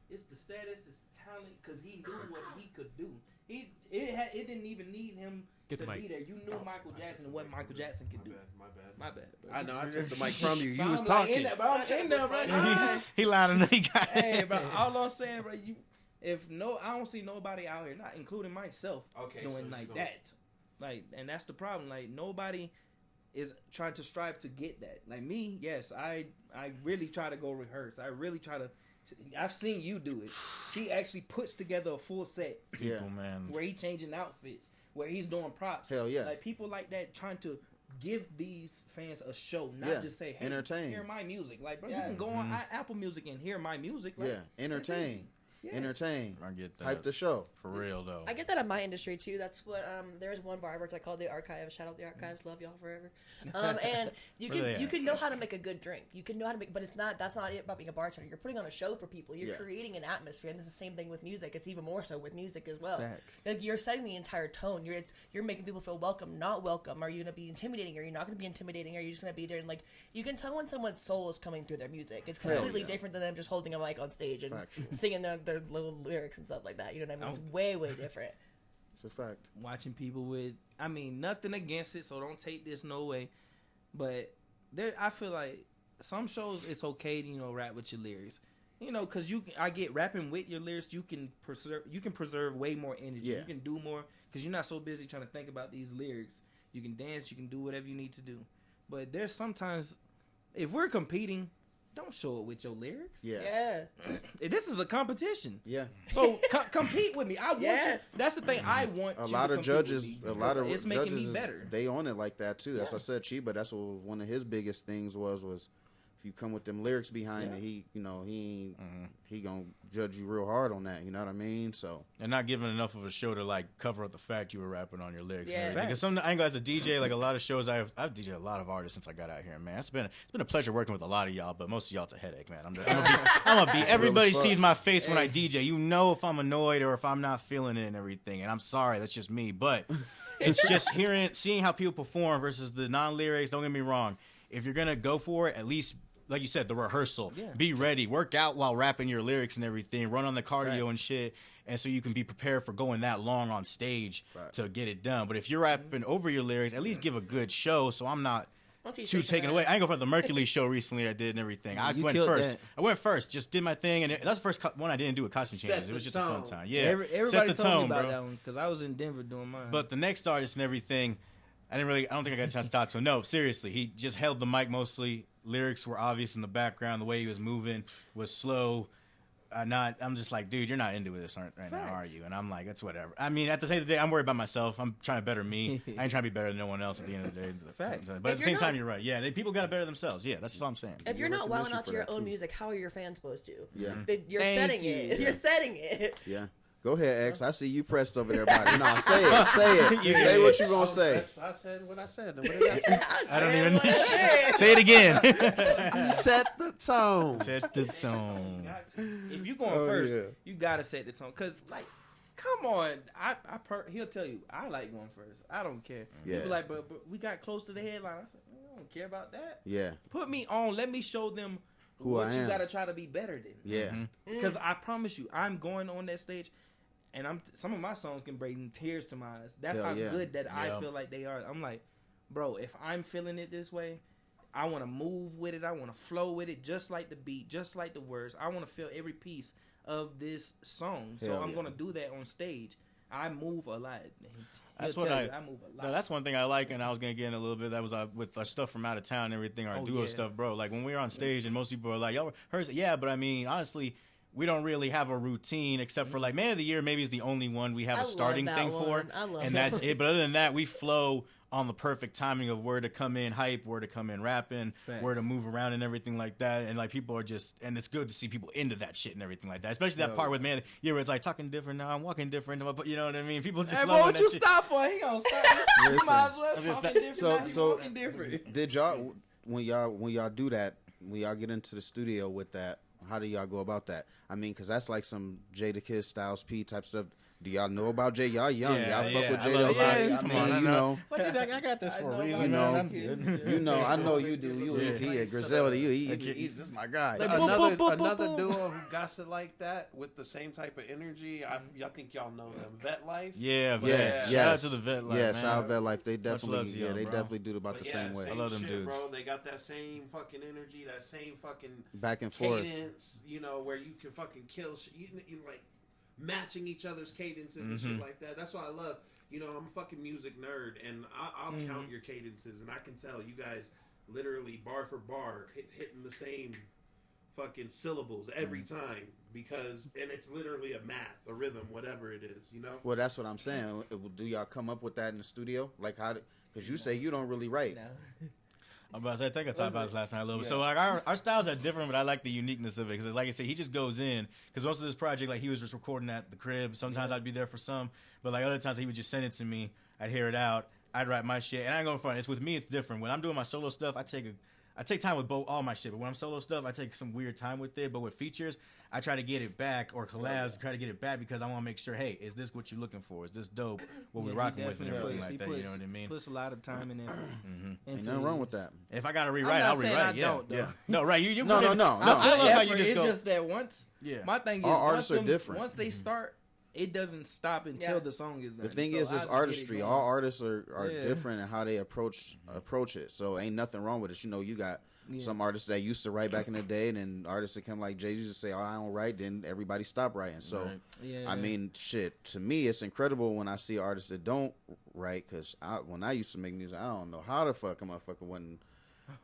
it's the status, it's talent, because he knew what he could do. It didn't even need him Get to the mic. be there. You knew Michael Jackson and what Michael Jackson could do. My bad. Bro. I know. I took the mic from you. You Bro, was I'm like, talking. in there, bro. I'm in there, bro. He loud enough. He got Hey, bro. All I'm saying, bro. I don't see nobody out here, not including myself, doing like that. Like, and that's the problem. Like, nobody is trying to strive to get that. Like me, yes, I really try to go rehearse. I really try to. I've seen you do it. He actually puts together a full set. people, man. Where he's changing outfits, where he's doing props. Hell yeah. Like people like that trying to give these fans a show, not just say, hey, entertain. hear my music. Like, bro, you can go on Apple Music and hear my music. Like, entertain. Yes. Entertain. I get that. Hype the show. For real, though. I get that in my industry too. That's what there's one bar which I call the Archives. Shout out the Archives, love y'all forever. And you can know how to make a good drink. You can know how to make, but that's not it about being a bartender. You're putting on a show for people. You're creating an atmosphere, and it's the same thing with music. It's even more so with music as well. Facts. Like you're setting the entire tone. You're making people feel welcome, not welcome. Are you gonna be intimidating? Are you not gonna be intimidating? Are you just gonna be there and like you can tell when someone's soul is coming through their music. It's completely different than them just holding a mic on stage and singing their little lyrics and stuff like that. You know what I mean? It's way different. It's a fact. Watching people with, I mean, nothing against it, so don't take this no way. But I feel like some shows it's okay to rap with your lyrics, because I get rapping with your lyrics. You can preserve way more energy. Yeah. You can do more because you're not so busy trying to think about these lyrics. You can dance. You can do whatever you need to do. But there's sometimes if we're competing, don't show it with your lyrics. Yeah. This is a competition. Yeah. So compete with me. I want you. That's the thing. I want A you lot to of compete judges, with me a lot of it's making judges, me better. they own it like that too. That's what I said, Chiba. That's what one of his biggest things was if you come with them lyrics behind it, he gonna judge you real hard on that. You know what I mean? So And not giving enough of a show to like cover up the fact you were rapping on your lyrics. Yeah. And everything. Because I ain't as a DJ, like a lot of shows I've DJed a lot of artists since I got out here, man. It's been a pleasure working with a lot of y'all, but most of y'all it's a headache, man. I'm gonna be everybody fuck. sees my face when I DJ. You know if I'm annoyed or if I'm not feeling it and everything. And I'm sorry, that's just me. But it's just seeing how people perform versus the non-lyrics. Don't get me wrong. If you're gonna go for it, at least like you said, the rehearsal. Yeah. Be ready. Work out while rapping your lyrics and everything. Run on the cardio and shit. And so you can be prepared for going that long on stage to get it done. But if you're rapping over your lyrics, at least give a good show so I'm not too taken away. I ain't go for the Mercury show recently I did and everything. I went first. That. I went first. Just did my thing. And that's the first one I didn't do with costume changes. It was just a fun time. Yeah. Everybody Set the told tone, me about bro. that one because I was in Denver doing mine. But the next artist and everything, I don't think I got a chance to talk to him. No, seriously. He just held the mic mostly. Lyrics were obvious in the background. The way he was moving was slow. I'm just like, dude, you're not into this right now, are you? And I'm like, that's whatever. I mean, at the end of the day, I'm worried about myself. I'm trying to better me. I ain't trying to be better than no one else at the end of the day. Fact. But at the same time, you're right. Yeah, people got to better themselves. Yeah, that's what I'm saying. If you're not wilding out to your that, own too. music, how are your fans supposed to? Yeah. You're Thank setting you. it. You're setting it. yeah. Go ahead, X. I see you pressed over there, buddy. No, say it. Say what you gonna say. I said what I said. What did I say? I don't even say it again. Set the tone. Set the tone. If you going first, you gotta set the tone. Cause like, come on, he'll tell you I like going first. I don't care. Yeah. People like, but we got close to the headline. I said, I don't care about that. Yeah. Put me on. Let me show them Who what I you am. gotta try to be better than. Yeah. Because I promise you, I'm going on that stage, and some of my songs can bring tears to my eyes. That's Hell how yeah. good that I Yeah. feel like they are. I'm like, bro, if I'm feeling it this way, I want to move with it. I want to flow with it, just like the beat, just like the words. I want to feel every piece of this song. So Hell I'm yeah. gonna do that on stage. I move a lot. That's He'll what tell I. you, move a lot. No, that's one thing I like, and I was gonna get in a little bit. That was with our stuff from out of town and everything, our duo stuff, bro. Like when we were on stage, and most people are like, "Y'all heard?" Yeah, but I mean, honestly, we don't really have a routine except for like Man of the Year. Maybe is the only one we have I a starting love thing that for, one. I love and that that's it. But other than that, we flow on the perfect timing of where to come in hype, where to come in rapping, where to move around and everything like that. And like people are just, and it's good to see people into that shit and everything like that. Especially that part with Man, yeah, where it's like talking different now, I'm walking different. You know what I mean? People just Hey, love what that you shit. stop for? He gonna stop. You might as well talking different. Now you walking different. Did y'all when y'all do that, when y'all get into the studio with that, how do y'all go about that? I mean, because that's like some Jadakiss, Styles P type stuff. Do y'all know about Jay? Y'all young. Yeah, y'all fuck with I Jay. love Lots. Lots. I Come mean, on, I you know. know. What you think? I got this for a reason, You man. know. I'm good. You know. I know you do. He a Griselda. He's just my guy. Another duo who got it like that with the same type of energy. I think y'all know them. Vet Life. Yeah, Yeah, shout out to the Vet Life, yeah, man. shout out Vet Life. They love definitely, to y'all, they bro. definitely do it about the same way. I love them shit, dudes. bro. They got that same fucking energy, that same fucking Back and forth. cadence. You know, where you can fucking kill shit. You like matching each other's cadences and shit like that. That's what I love. You know, I'm a fucking music nerd, and I'll count your cadences, and I can tell you guys literally bar for bar hitting the same fucking syllables every time and it's literally a math, a rhythm, whatever it is, you know? Well, that's what I'm saying. Do y'all come up with that in the studio? Like how? Because you say you don't really write. I'm about to say, I think I talked about this last night a little bit. So like our styles are different, but I like the uniqueness of it because, like I said, he just goes in. Because most of this project, like he was just recording at the crib. Sometimes I'd be there for some, but like other times he would just send it to me. I'd hear it out. I'd write my shit, and I ain't going front. It's with me. It's different. When I'm doing my solo stuff, I take time with all my shit. But when I'm solo stuff, I take some weird time with it. But with features, I try to get it back or collabs. Try to get it back because I want to make sure. Hey, is this what you're looking for? Is this dope? What we're rocking with and everything like that. You know what I mean? Puts a lot of time and effort. Ain't nothing wrong with that. If I gotta rewrite, I'll rewrite. Yeah. No, right? You No. I love how you just It's go. just that once. Yeah. My thing is, Our artists are different. Once they start, it doesn't stop until the song is done. The thing So is, I it's just get it artistry. going. All artists are different in how they approach it. So ain't nothing wrong with it. You know, you got some artists that used to write back in the day, and then artists that come like Jay-Z just say, "Oh, I don't write." Then everybody stop writing. So, I mean, shit. To me, it's incredible when I see artists that don't write. Because when I used to make music, I don't know how the fuck a motherfucker wouldn't.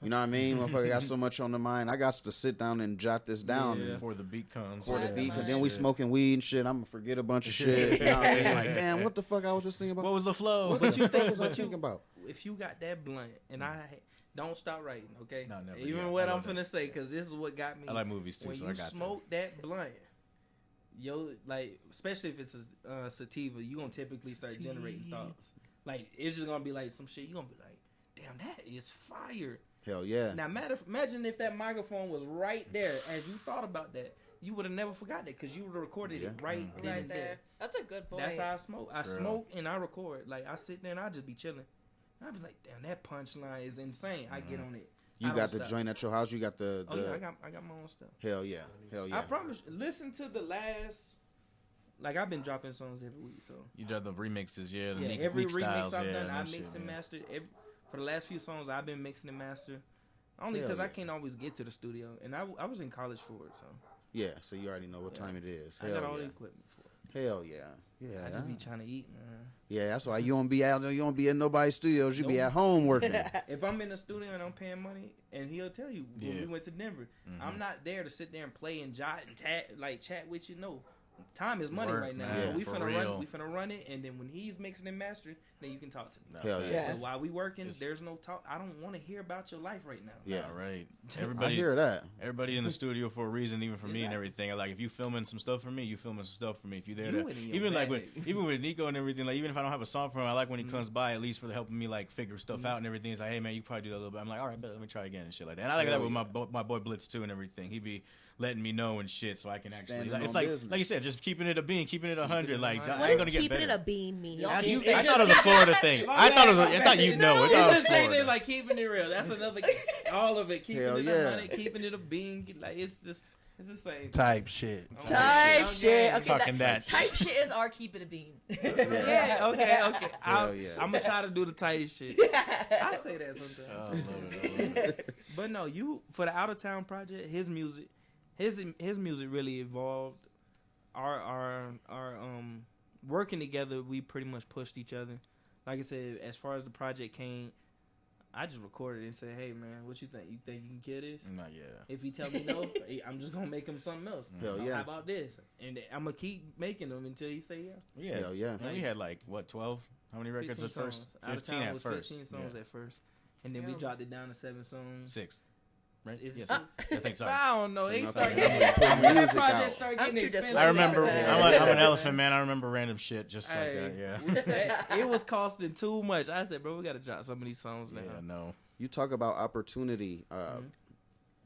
You know what I mean? Motherfucker got so much on the mind. I got to sit down and jot this down Before the beat comes. for the beat. But then we smoking weed and shit. I'm gonna forget a bunch of shit. You know what I mean? Like, damn, what the fuck I was just thinking about? What was the flow? What you think was I thinking about? If you got that blunt, and I don't stop writing, okay? No, never. Even Yeah, what I I'm love finna say, because this is what got me. I like movies too, when so you I got smoke that blunt, like, especially if it's a sativa, you gonna typically start generating thoughts. Like, it's just gonna be like some shit. You gonna be like, damn, that is fire. Hell yeah. Now, imagine if that microphone was right there as you thought about that. You would have never forgot that because you would have recorded it right then and there. That's a good point. That's how I smoke. I smoke and I record. Like, I sit there and I just be chilling. I'll be like, damn, that punchline is insane. I get on it. You got the joint at your house. You got the. Oh, yeah, I got my own stuff. Hell yeah. Hell yeah. I promise. Listen to the last. Like, I've been dropping songs every week, so. You done the remixes, the every week styles, remix I've done, I that mix shit, and master. For the last few songs, I've been mixing and master. Only because I can't always get to the studio, and I was in college for it, so. Yeah, so you already know what time it is. I got all the equipment for it. Hell yeah. Yeah. I just be trying to eat, man. Yeah, that's why you don't be out there. You don't be in nobody's studios. You be at home working. If I'm in the studio and I'm paying money, and he'll tell you when we went to Denver, I'm not there to sit there and play and jot and chat with you. No, time is money right now. Man, so we for finna real. run. We finna run it, and then when he's mixing and mastering, then you can talk to me. Hell yeah. So while we working, there's no talk. I don't want to hear about your life right now. Yeah, right. I hear that. Everybody in the studio for a reason, even for me and everything. Like if you filming some stuff for me, you filming some stuff for me. If you there, You in your even like bag. even with Nico and everything. Like even if I don't have a song for him, I like when he comes by at least for helping me like figure stuff out and everything. He's like, hey man, you probably do that a little bit. I'm like, all right, bet, let me try again and shit like that. And I like that with my boy Blitz too and everything. He be letting me know and shit so I can actually it's like you said, just keeping it a bean, keeping it 100. Like I ain't gonna get keeping better. it a bean mean? I thought it was a Florida thing. I thought you'd know. I thought it was It's the same Florida. thing, like keeping it real. That's another. All of it, keeping Hell it yeah. 100, keeping it a bean. Like it's the same. Type shit. Type shit. Okay, Talking that. type shit is our keep it a bean. Yeah, okay. Hell yeah. I'm gonna try to do the tight shit. I say that sometimes. Oh, I love it. But no, you for the out of town project, his music really evolved our working together, we pretty much pushed each other. Like I said, as far as the project came, I just recorded it and said, "Hey man, what you think? You think you can kill this?" Not yet. If he tell me no, I'm just gonna make him something else. Hell yeah. How about this? And I'm gonna keep making them until he say yeah. Yeah. Hell yeah. And we had like what 12? How many records 15 at first? songs. Out of 15 town at was first. 15 songs at first, and then we Damn. dropped it down to 7 songs. 6. Right? Is it Yes. 6? I think so. I don't know. It Enough started of getting, that. Put that music project out. started I'm getting too expensive. I remember. Exactly. I'm an elephant man. I remember random shit just like Hey, that. Yeah. it was costing too much. I said, bro, we gotta drop some of these songs now. Yeah. No. You talk about opportunity.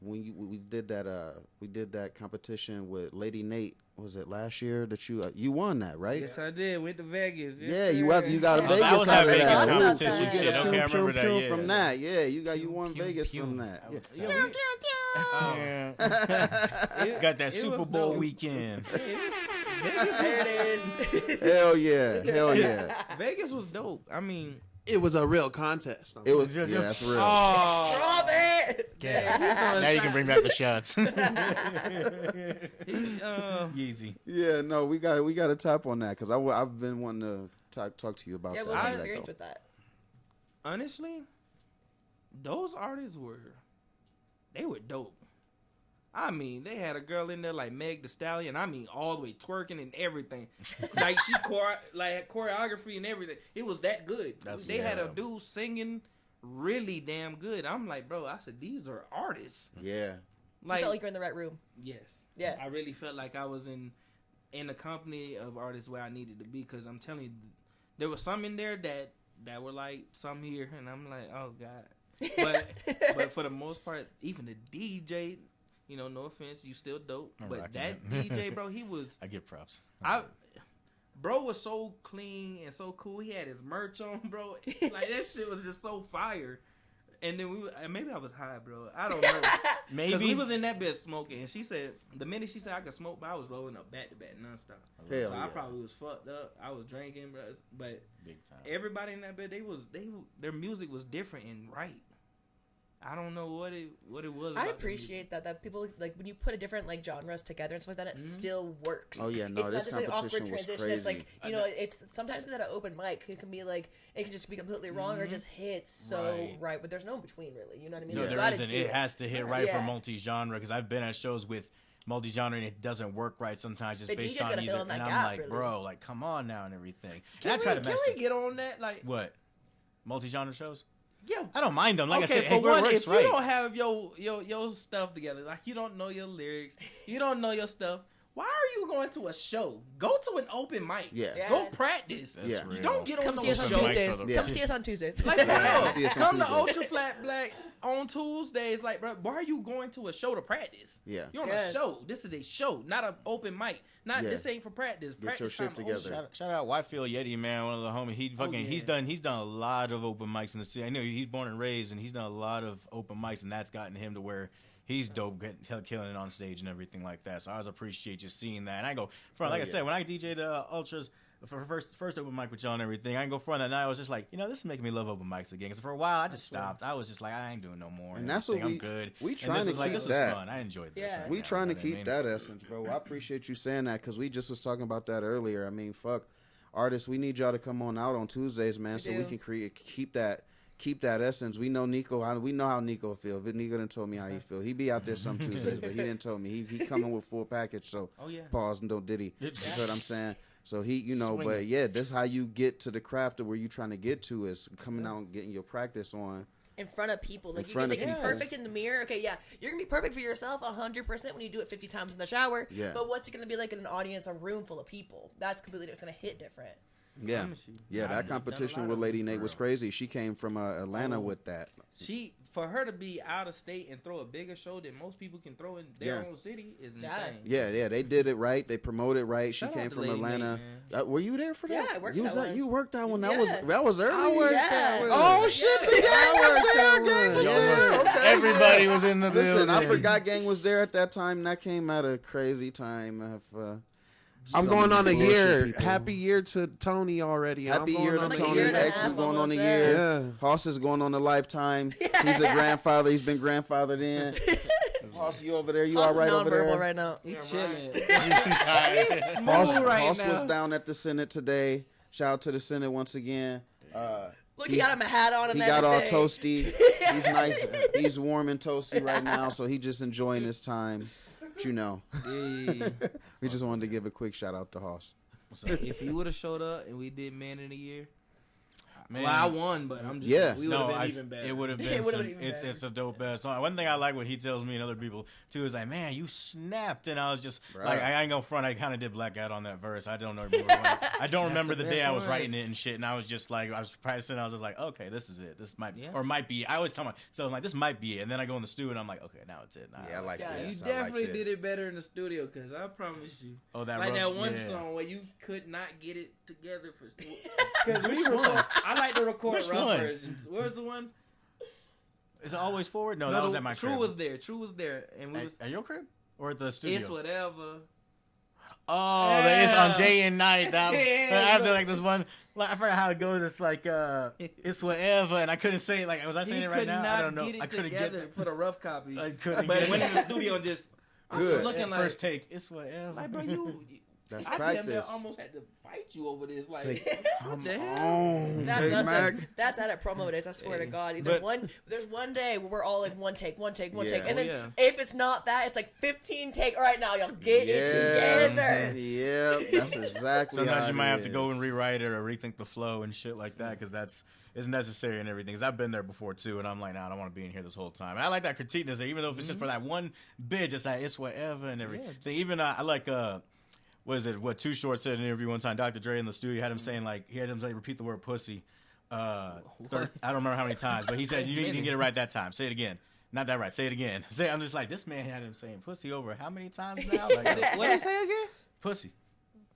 When we did that competition with Lady Nate. Was it last year that you won that, right? Yes, I did. Went to Vegas. Yes, Yeah, sir. you got a Oh, Vegas. that was out that of Vegas that. competition Ooh, shit. yeah. Okay, I remember that. Yeah. From that. Yeah, you won Pew, Vegas pew. from that. That was Yeah. tight. Oh. Got that it Super was Bowl dope. weekend. There it is. Hell yeah. Vegas was dope. I mean, It was a real contest. It was. Yeah, that's real. oh, Drop it. Yeah. Now you can bring back the shots. Yeezy. Yeah, no, we got to tap on that because I've been wanting to talk to you about Yeah, that. what's How'd your that experience go? with that? honestly, those artists they were dope. I mean, they had a girl in there like Meg Thee Stallion. I mean, all the way twerking and everything. Like she had choreography and everything. It was that good. That's They had a what's up. dude singing really damn good. I'm like, bro, I said these are artists. Yeah. You felt like you're in the right room. Yes. Yeah. I really felt like I was in a company of artists where I needed to be, because I'm telling you, there was some in there that were like some here, and I'm like, oh god. But for the most part, even the DJ, you know, no offense, you still dope. I'm But rocking that it. DJ, bro, he was. I give props. Bro was so clean and so cool. He had his merch on, bro. Like that shit was just so fire. And then maybe I was high, bro. I don't know. Because we was in that bitch smoking, and she said the minute she said I could smoke, I was rolling up back to back nonstop. Hell So yeah. I probably was fucked up. I was drinking, bro. But Big time. everybody in that bed, their music was different and right. I don't know what it was. I about their appreciate that people like when you put a different like genres together and stuff like that, it still works. Oh, yeah, no, it's this not just like awkward competition was transition. It's like crazy. it's sometimes with an open mic, it can be like it can just be completely wrong or just hit so Right. right, but there's no in between really. You know what I mean? No, You there gotta isn't. do It has to hit right Yeah. for multi-genre, because I've been at shows with multi-genre and it doesn't work right sometimes just The based DJ's on gotta fill either. in that And I'm gap, like, really. bro, like, come on now and everything. Can And I try to can mess we the- get on that? Like, What? Multi-genre shows? yeah. I don't mind them. Like Okay, I said, for it one, works if right. you don't have your stuff together, like you don't know your lyrics, you don't know your stuff, why are you going to a show? Go to an open mic. Yeah. Yeah. Go practice. That's Yeah. real. You don't get on Come no see us on Open mics Tuesdays. are the- Yeah. Come see us on Tuesdays. Like, for Yeah, real. see us on Come to Tuesdays. Ultra Flat Black on Tuesdays. Like, bro, why are you going to a show to practice? Yeah. You're on Yeah. a show. This is a show, not an open mic. Yeah. This ain't for practice. Get your Practice shit time together. over. Shout out Whitefield Yeti, man, one of the homies. He fucking yeah. he's done a lot of open mics in the city. I know he's born and raised, and he's done a lot of open mics, and that's gotten him to where he's dope, killing it on stage and everything like that. So I always appreciate just seeing that. And I go front, like I said, when I DJ'd Ultras for first open mic with y'all and everything, I can go front that night. I was just like, you know, this is making me love open mics again. Because for a while, I just stopped. I was just like, I ain't doing no more. And that's what everything. we- I'm good. we And trying this to was like, keep this that. was fun. I enjoyed this. Yeah. right We now, trying you to know what I keep mean? that essence, bro. I appreciate you saying that because we just was talking about that earlier. I mean, fuck, artists, we need y'all to come on out on Tuesdays, man, so we do. can keep that essence. We know Nico. We know how Nico feel. Nico done told me how he feel. He be out there some Tuesdays, but he didn't tell me. He coming with full package. So Oh, yeah. pause and don't diddy. You know what I'm saying? So he, you know, but Swinging. yeah, this is how you get to the craft of where you trying to get to is coming out and getting your practice on. in front of people. Like In you front can of think it's people. perfect in the mirror. Okay, yeah, you're gonna be perfect for yourself 100% when you do it 50 times in the shower. Yeah. But what's it gonna be like in an audience, a room full of people? That's completely different. It's gonna hit different. Yeah, promise you. yeah. I've That done a competition lot with of Lady them, Nate for was real. crazy. She came from Atlanta with that. For her to be out of state and throw a bigger show than most people can throw in their Yeah. own city is Yeah. insane. Yeah, they did it right. They promoted right. She Shout came out to from Lady Atlanta. Nate, Were you there for that? Yeah, I worked you that one. You worked that one. That Yeah. was early. I worked Yeah. that one. Oh shit! The gang was there. Gang was there. Okay. Everybody was in the building. Listen, I forgot gang was there at that time. That came at a crazy time. I'm some going on a bullshit year. people. Happy year to Tony already. Happy I'm year going to on Like a a Tony. year and a X is half going on a almost, year. yeah. Hoss is going on a lifetime. He's a grandfather. He's been grandfathered in. Hoss, you over there? You Hoss all right is over nonverbal there? right now. He chilling. Hoss, right Hoss now. was down at the Senate today. Shout out to the Senate once again. Look, he got him a hat on and He got all everything. toasty. He's nice. He's warm and toasty right now, so he just enjoying his time. But you know, Yeah. we just wanted to give a quick shout out to Hoss. If he would have showed up and we did Man of the Year, Man. well, I won, but I'm just Yeah. we would have been even better. It would have It been. would've been even It's better. it's a dope ass song. One thing I like what he tells me and other people too is like, man, you snapped, and I was just Right. like, I ain't gonna front. I kind of did black out on that verse. I don't know. I don't remember the the day best I was ones. writing it and shit, and I was just like, I was practicing. I was just like, okay, this is it. This might Yeah. or might be. I always tell my so I'm like, this might be it, and then I go in the studio and I'm like, okay, now it's it. Nah, Yeah, I like Yeah, You this. definitely I like did this. it better in the studio, because I promise you. Oh, that Like that one yeah. song where you could not get it together for. Because we record. I like to record Which rough one? versions. Where's the one? Is it always forward? No, that was at my True crib. was there. True was there, and we was. At your crib or at the studio? It's whatever. Oh, Yeah. it's on day and night. That was, Yeah. I feel like this one. Like I forgot how it goes. It's like it's whatever, and I couldn't say it. Like was I saying He it right could now? not I don't know. get it I couldn't together get. for the rough copy. I couldn't But get went it. in the studio and just. I was Good. looking At like. first take. It's whatever. Like, bro, you. That's I damn near practice. almost had to fight you over this. Like, Say, what come the hell? on, That's Take us. Mac. That's at promo days. I swear to God. There's one day where we're all like one take, Yeah. and then Oh, yeah. if it's not that, it's like 15 take. All right, now y'all get it together. Yeah, that's exactly. Sometimes how you it might have to is. go and rewrite it or rethink the flow and shit like that because it's necessary and everything. Because I've been there before too, and I'm like, nah, I don't want to be in here this whole time. And I like that critiqueness, even though if it's just for that one bit, just like it's whatever and everything. Even I like what is it? What Too Short said in an interview one time. Dr. Dre in the studio had him saying he had him say repeat the word pussy. I don't remember how many times, but he said you didn't get it right that time. Say it again. Not that right. Say it again. I'm just like this man had him saying pussy over how many times now? Like, What did he say again? pussy.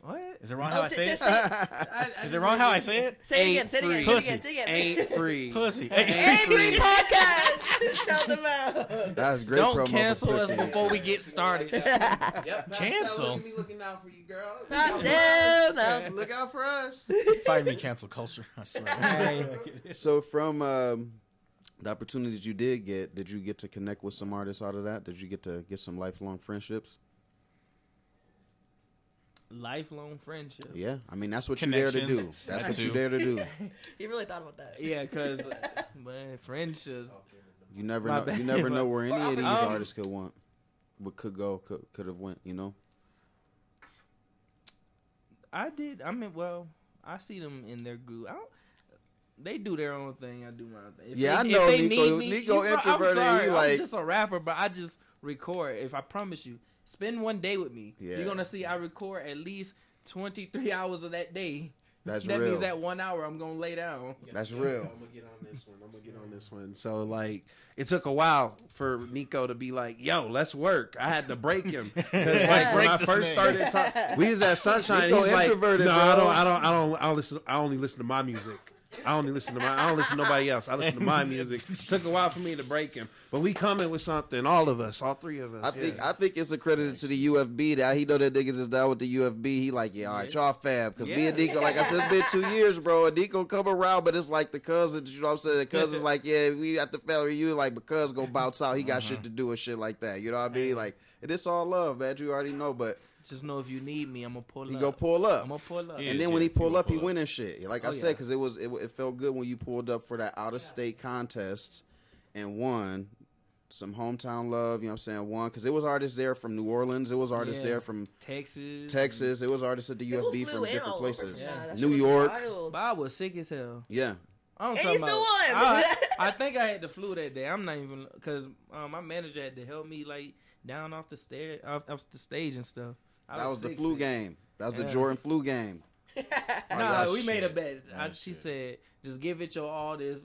What? Is it wrong how I say it? Just say Is it wrong how I say it? it again. Say it again. Pussy. Say it again. Say it again. Ain't free. Pussy. Angry podcast. Shout them out. That's great. Don't promo for cancel us pussy. before we get started. Yep, Cancel. Me looking out for you, girl. Pastel. No. Look out for us. Find me cancel culture. I swear. So from the opportunities you did you get to connect with some artists out of that? Did you get to get some lifelong friendships? Lifelong friendship. Yeah, I mean that's what you're there to do. Connections. That's That what you're too. there to do. He really thought about that. Yeah, because man, friendships. You never My know. bad. You never know where any of these Um, artists could have went. You know. I did. I mean, well, I see them in their group. They do their own thing. I do my own thing. If Yeah, I they, know if they Nico- need me, Nico I'm introverted, sorry, he like- I'm just a rapper, but I just record. If I promise you, spend one day with me, Yeah. you're gonna see I record at least 23 hours of that day. That's that real. means that 1 hour I'm gonna lay down. That's real. I'm gonna get on this one. So like, it took a while for Nico to be like, "Yo, let's work." I had to break him because like when Break I this first man. started talking, we was at Sunshine. Nico He's like, "No, introverted, I bro." don't listen. I only listen to my music. I don't listen to nobody else. I listen to my music." Took a while for me to break him, but we coming with something. All of us, all three of us. I think it's accredited to the UFB that he know that niggas is down with the UFB. He like, yeah, all right, y'all fab. Because me and Yeah. Nico, like I said, it's been 2 years, bro. And Nico come around, but it's like the cousins, you know what I'm saying? The cousins like, yeah, we at the family reunion, like, because go bounce out. He got shit to do and shit like that. You know what I mean? Like, and it's all love, man. You already know, but Just know if you need me, I'm gonna pull he up. go pull up. I'm gonna pull up. Yeah. And then when he pull will up, he pull up. win and shit. Like I Oh, said, yeah. because it felt good when you pulled up for that out of state contest and won some hometown love. You know what I'm saying? Won because it was artists there from New Orleans. It was artists Yeah. there from Texas. Texas. It was artists at the People UFB flew from in different all over places. from that. That New shit was York. wild. But I was sick as hell. Yeah. I'm And talking he still about- won. I think I had the flu that day. I'm not even because my manager had to help me like down off the stair, off the stage and stuff. That was the sick, flu sick. game. That was the Yeah. Jordan flu game. Nah, Oh, we made a shit. bet. Oh, She shit. said, "Just give it your all this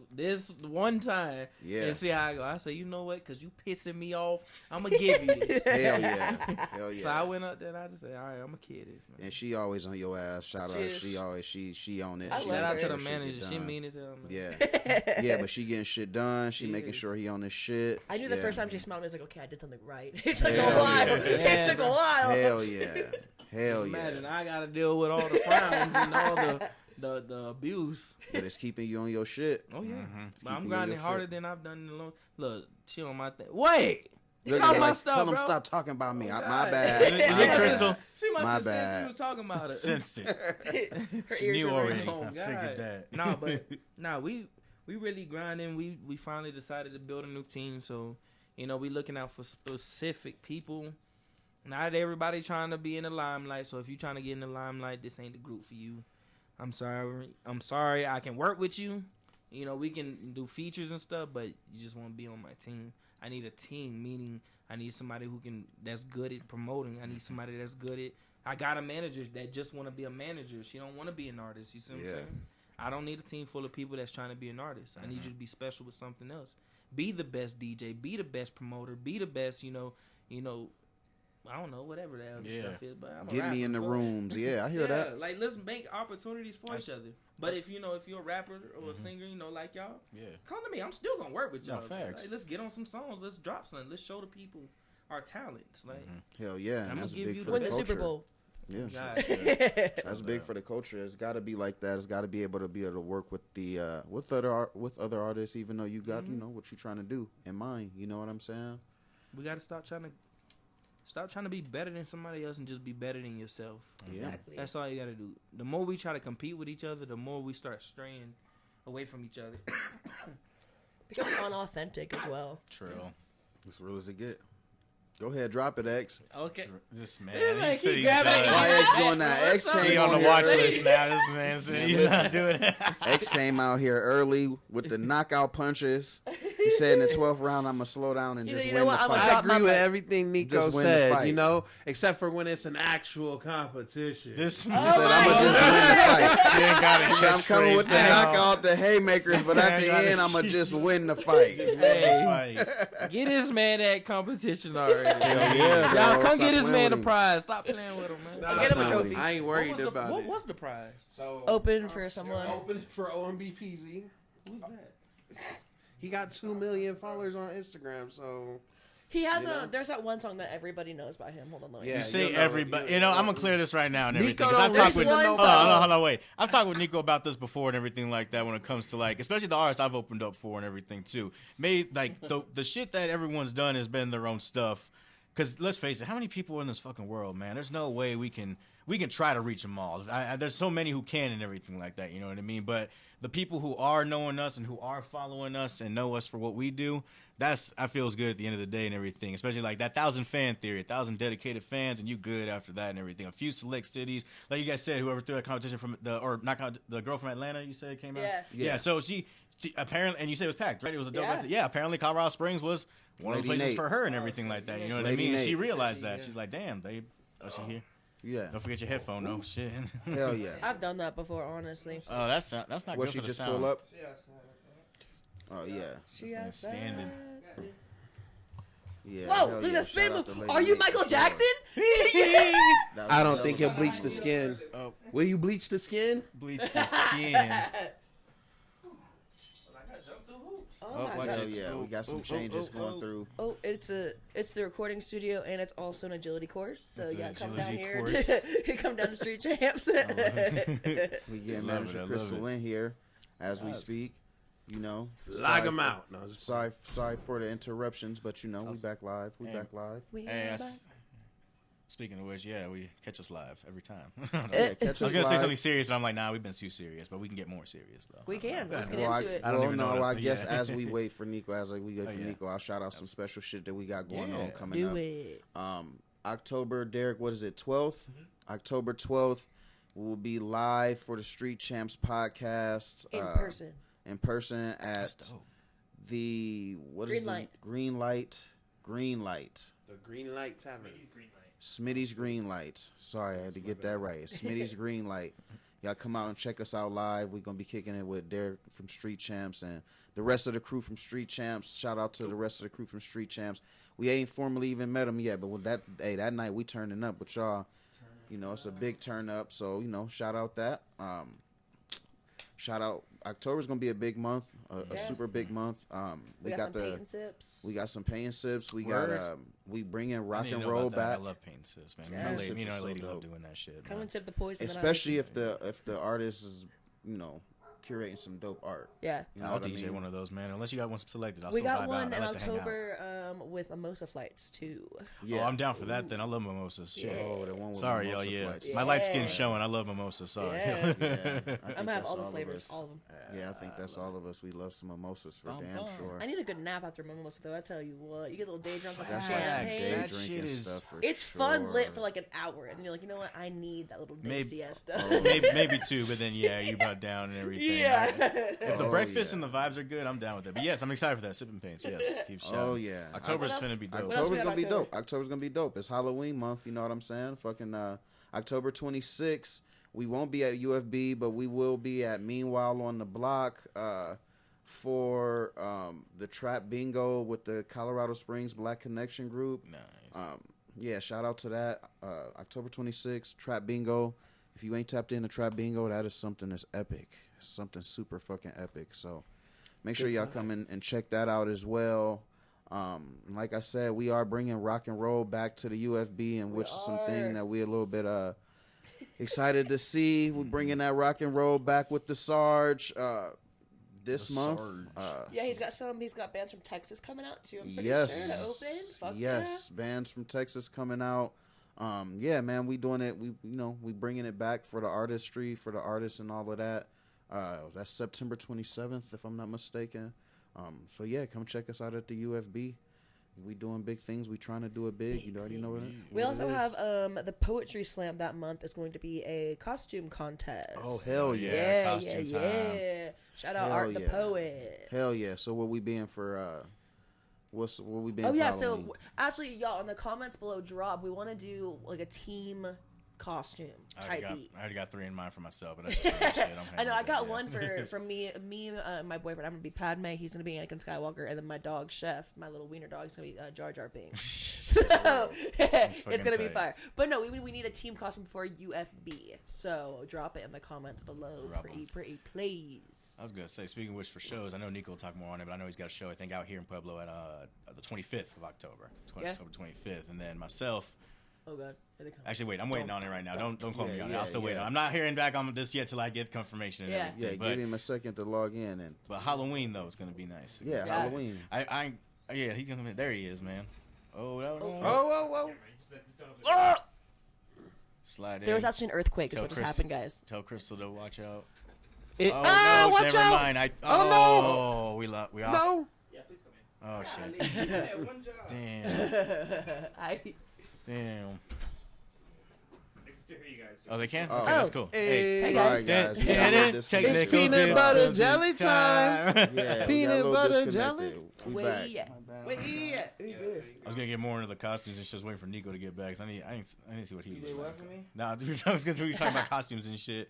one time, Yeah. and see how I go." I said, "You know what? Because you pissing me off, I'm gonna give you this." Hell yeah. Hell So I yeah. went up there and I just said, "All right, I'm gonna kid this, man." And she always on your ass. Shout out. Cheers. She always she on it. I She love Shout out making to the sure shit manager. get She done. mean as hell, man. Yeah. Yeah, but she getting shit done. She making Yes. sure he on this shit. I knew the Yeah. first time she smiled, I was like, okay, I did something right. It took Hell a while. yeah. It took a while. Hell yeah. Hell Just imagine yeah. I gotta deal with all the frowns and all the abuse. But it's keeping you on your shit. Oh yeah, Mhm. but I'm keeping you grinding your harder shit. than I've done in a long. Look, she on my thing. Wait, Look Call at my like, stuff, tell them bro. stop talking about me. My Is bad. it Crystal? She must My have sensed bad. we was talking about it. Sensed it. Her She ears knew are already. ringing. Oh, I figured God. that. Nah, we really grinding. We finally decided to build a new team. So, we looking out for specific people. Not everybody trying to be in the limelight. So if you trying to get in the limelight, this ain't the group for you. I'm sorry. I can work with you. We can do features and stuff, but you just want to be on my team. I need a team, meaning I need somebody that's good at promoting. I need somebody that's good at. I got a manager that just want to be a manager. She don't want to be an artist. You see what I'm saying? I don't need a team full of people that's trying to be an artist. I need you to be special with something else. Be the best DJ. Be the best promoter. Be the best. I don't know, whatever that other stuff is, but I'm a Get me rapper, in the so- rooms. Yeah, I hear that. Like, let's make opportunities for each other. But if you're a rapper or a singer, like y'all, come to me. I'm still gonna work with y'all. No, facts. Like, let's get on some songs. Let's drop something. Let's show the people our talents. Like, Hell yeah, and I'ma that's give big you for Win the the culture. Super Bowl. Yeah, God, that's big for the culture. It's got to be like that. It's got to be able to work with the with other artists, even though you got what you're trying to do in mind. You know what I'm saying? we gotta stop trying to be better than somebody else and just be better than yourself. Exactly. That's all you gotta do. The more we try to compete with each other, the more we start straying away from each other. Becomes unauthentic as well. True. As real as it get. Go ahead, drop it, X. Okay. This man, It's like he said he he's grabbing done. it. Why X doing that? X What's up? came He on the here watch early. list now. This man said he's not doing it. X came out here early with the knockout punches. He said in the 12th round, I'm gonna slow down and He just said, win "You know the what? I'm gonna fight. I drop my agree with mic." everything Nico Just win the said, fight. except for when it's an actual competition. This Oh man, my I'm gonna just God. win the fight. you ain't got a I'm coming with the catchphrase now. knockout, the haymakers, but at the Man, end, I'm gonna just win the fight. Hey, Fight. get this man that competition already. yeah, Y'all bro. come Stop get this playing man with a him. prize. Stop playing with him, man. I'll get him a trophy. I ain't worried about What it. was the prize? So Open for someone. open for OMB PZ. Who's that? He got 2 million followers on Instagram, so He has there's that one song that everybody knows by him. Hold on, let me. Yeah. You say you'll know everybody. it. I'm gonna clear this right now and everything. Nico 'cause I've don't talked with. listen to Hold no on, hold on, wait. I've talked with Nico about this before and everything like that. When it comes to especially the artists I've opened up for and everything too. The shit that everyone's done has been their own stuff. Because let's face it, how many people are in this fucking world, man? There's no way we can try to reach them all. There's so many who can and everything like that. You know what I mean? But the people who are knowing us and who are following us and know us for what we do, I feel is good at the end of the day and everything. Especially like that 1,000 fan theory, 1,000 dedicated fans, and you good after that and everything. A few select cities, like you guys said, whoever threw that competition from the girl from Atlanta, you said came out. Yeah. So she apparently, and you said it was packed, right? It was a dope. Yeah. Yeah. Apparently Colorado Springs was one of the Lady places Nate. for her and everything like that. You know what Lady I mean? And she Nate. realized that. She's like, damn, babe. Oh, she here. Yeah. Don't forget your headphone, though. Shit. Hell yeah. I've done that before, honestly. Oh, that's not What good she for the just sound. pull up? Oh yeah. She man has standing. that. Yeah. Whoa, hell look yeah. at that spin Shout out move. to Lady Are you Nate Michael for sure. Jackson? That I was- don't that think was he'll bleach the skin. Oh, Will you bleach the skin? bleach the skin. Oh, my watch God. Hell it. yeah, we got some changes going through. Oh, it's the recording studio and it's also an agility course. So It's an yeah, come agility down here. course. Come down to Street Champs. We getting Love manager it, I love Crystal it. in here as we speak. You know, Log him out. No, just Sorry for the interruptions, but you know we back live. We back live. Hey, speaking of which, yeah, we catch us live every time. Yeah, catch I was us gonna say live. something serious, and I'm like, nah, we've been too serious, but we can get more serious though. We can. Let's get Well, into it. I don't well, even no, know I this, guess yeah. as we wait for Nico, yeah. Nico, I'll shout out some special shit that we got going on Yeah. coming Do up. it. October, Derek, what is it, 12th? October 12th, we will be live for the Street Champs podcast. In person. In person That's at dope. the, what Green is Light. it? Green Light. the Green Light Tavern. Smitty's Green Light. Sorry, I had to get that right. It's Smitty's Green Light. Y'all come out and check us out live. We're going to be kicking it with Derek from Street Champs and the rest of the crew from Street Champs. Shout out to the rest of the crew from Street Champs. We ain't formally even met them yet, but with that night we turning up with y'all. You know, it's a big turn up. So, you know, shout out that. Shout out. October's going to be a big month, a super big month. We got some paint and sips. We got some paint and sips. We Word. got we bringing I rock need to and know roll about that. back. I love paint sis, man. Yeah. Me Sips and is our so lady love dope. doing that shit. Come Man. and sip the poison. Especially if the artist is, you know, curating some dope art. Yeah. You know I'll what I DJ mean? one of those, man. Unless you got one selected, I'll We still got vibe one out. in I like to hang out. October with mimosa flights too. Yeah. Oh, I'm down for that then. I love mimosas. Shit. Oh, the one with Sorry, y'all. mimosa Yeah, flights. my light Yeah. skin's showing. I love mimosas. Sorry. Yeah. Yeah, I think I'm gonna have that's all the of flavors, us. all of them. Yeah, I think that's all of us. We love some mimosas for damn sure. I need a good nap after mimosa though. I tell you what, you get a little day drunk with some That's like some champagne. day That drinking shit is- stuff for It's sure. fun lit for like an hour, and you're like, you know what? I need that little day Maybe- siesta. maybe two, but then yeah, you about down and everything. yeah. If the Oh, breakfast yeah. and the vibes are good, I'm down with it. But yes, I'm excited for that. Sipping Paints. Yes, keep shouting. Oh yeah, October's What else? finna be dope. What else we October's got gonna be October? dope. October's gonna be dope. It's Halloween month. You know what I'm saying? Fucking October 26th. We won't be at UFB, but we will be at Meanwhile on the Block for the Trap Bingo with the Colorado Springs Black Connection Group. Nice. Yeah, shout out to that. October 26th, Trap Bingo. If you ain't tapped into Trap Bingo, that is something that's epic. It's something super fucking epic. So make sure y'all come in and check that out as well. Like I said, we are bringing rock and roll back to the UFB, and which is something that we're a little bit excited to see. We're bringing that rock and roll back with the Sarge this The month. Sarge. Yeah, he's got bands from Texas coming out too. I'm pretty Yes. sure to open. Fuck Yes, bands from Texas coming out. Yeah, man, we doing it. We bringing it back for the artistry, for the artists, and all of that. That's September 27th, if I'm not mistaken. So yeah, come check us out at the UFB. We doing big things. We trying to do it big. You already know what it We also is. have the poetry slam that month is going to be a costume contest. Oh hell yeah! yeah, costume time. yeah. Shout out Hell Art the yeah. Poet. Hell yeah! So what we being for? What we being? Oh for yeah, Halloween? so actually, y'all in the comments below, drop. We want to do like a team costume type beat. I already got 3 in mind for myself, but that's just shit. I know. I got one for me, my boyfriend. I'm gonna be Padme. He's gonna be Anakin Skywalker, and then my dog Chef, my little wiener dog, is gonna be Jar Jar Binks. So it's gonna be tight. fire. But no, we need a team costume for UFB. So drop it in the comments below, Drop pretty please. I was gonna say, speaking of which, for shows, I know Nico will talk more on it, but I know he's got a show I think out here in Pueblo at the 25th of October, Yeah. October 25th, and then myself. Oh god, here they come. Actually, wait, I'm waiting on it right now. Don't quote me on it. yeah, I'll still wait yeah. on it. I'm not hearing back on this yet till I get confirmation and Yeah. everything. Yeah, but, give him a second to log in and Halloween though is gonna be nice. yeah, Yeah. Halloween. Yeah, he can. There he is, man. Oh, that was Whoa. slide in. There was actually an earthquake. Is Tell what just Kristen- happened, guys. Tell Crystal to watch out. It- Oh Ah, no, watch never out! mind. Oh, we off. No. Oh shit. Damn. Damn. I can still hear you guys. Oh, they can. Oh. Okay, that's cool. Hey, Hey, Sorry guys. guys, we got a little It's disconnected. It's peanut butter jelly time. Yeah, we got a Peanut little butter disconnected. jelly. We back. Yeah. I was gonna get more into the costumes and just waiting for Nico to get back. 'Cause I need to see what he. Did what for me? Nah, dude, I was gonna be talking about costumes and shit.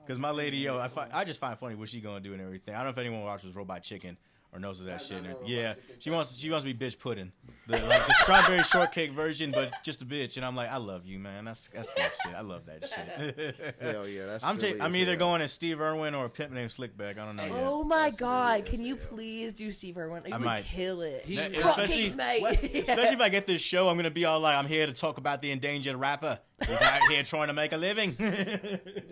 Cause my lady, I just find funny what she gonna do and everything. I don't know if anyone watches Robot Chicken or knows of that shit. And everything. Yeah, she wants to be bitch pudding, the strawberry shortcake version, but just a bitch. And I'm like, I love you, man. That's good shit. I love that shit. Hell yeah, that's I'm silly as either hell. going as Steve Irwin or a pimp named Slickback. I don't know. yet. Oh my That's god, serious, can you yeah. please do Steve Irwin? You I would might. kill it. Especially, Cupcakes, mate. especially if I get this show, I'm gonna be all like, I'm here to talk about the endangered rapper. He's out here trying to make a living.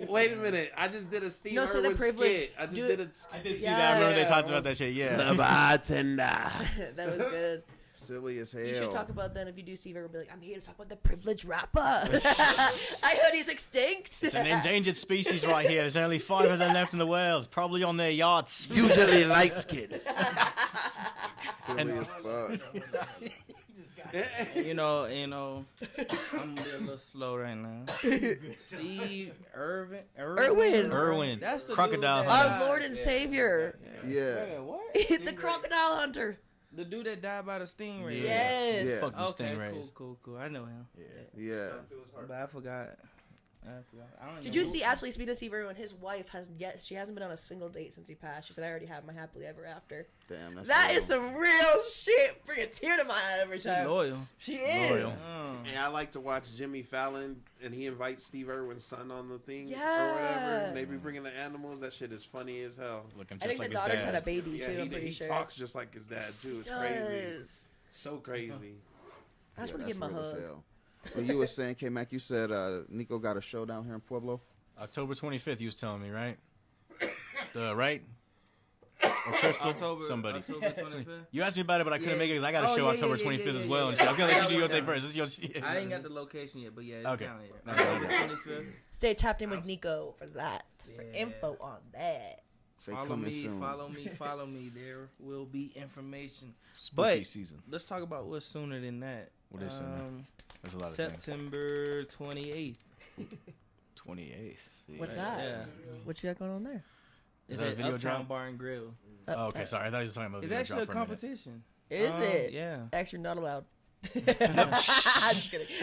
Wait a minute. I just did a Steve No, so the Irwin privilege- skit. I just do did it- a. I did see that. I remember they talked about that shit. Yeah. The bartender. That was good. Silly as hell. You should talk about then if you do Steve Irwin, be like, I'm here to talk about the privileged rapper. I heard he's extinct. It's an endangered species right here. There's only 5 of them left in the world, probably on their yachts. Usually light skin. Silly as fuck. You know, I'm a little slow right now. Steve Irwin. Irwin, That's the crocodile dude that hunter. Our Lord and Savior. Yeah. Wait, what? The crocodile hunter. The dude that died by the stingray. Yes. Yeah. Fuck them Okay, stingrays. cool. I know him. Yeah. But I forgot. I don't Did know you who- see Ashley speaking to Steve Irwin? His wife she hasn't been on a single date since he passed. She said, I already have my happily ever after. Damn, that's That real. is some real shit. Bring a tear to my eye every She time. loyal. She is. Loyal. And I like to watch Jimmy Fallon, and he invites Steve Irwin's son on the thing or Yeah. whatever. And they be bringing the animals. That shit is funny as hell. Looking I just think like the his daughter's dad. had a baby Yeah, too. I'm pretty he sure. talks just like his dad too. It's crazy. Does. So crazy. I just Yeah, want to give him a that's real as hug. hell. Well, you were saying, K-Mac, you said Nico got a show down here in Pueblo. October 25th, you was telling me, right? Right? Or Crystal? Somebody. October 25th. You asked me about it, but I couldn't make it because I got a show October 25th as well. And shit. I was gonna let you do your thing first. This is your shit. I ain't got the location yet, but yeah, it's Okay. down here. October 25th. Stay tapped in with Nico for that. For info on that. Say Follow coming me, soon. follow me. There will be information. Spooky But season. let's talk about what's sooner than that. What is sooner? There's a lot of things. September 28th. 28th. What's that? Yeah. What you got going on there? Is It's that a at video Uptown drop? Bar and Grill. Oh, okay, sorry. I thought you were talking about It's video actually a drop for minute. competition. Is it? Yeah. Actually, not allowed. I'm just kidding.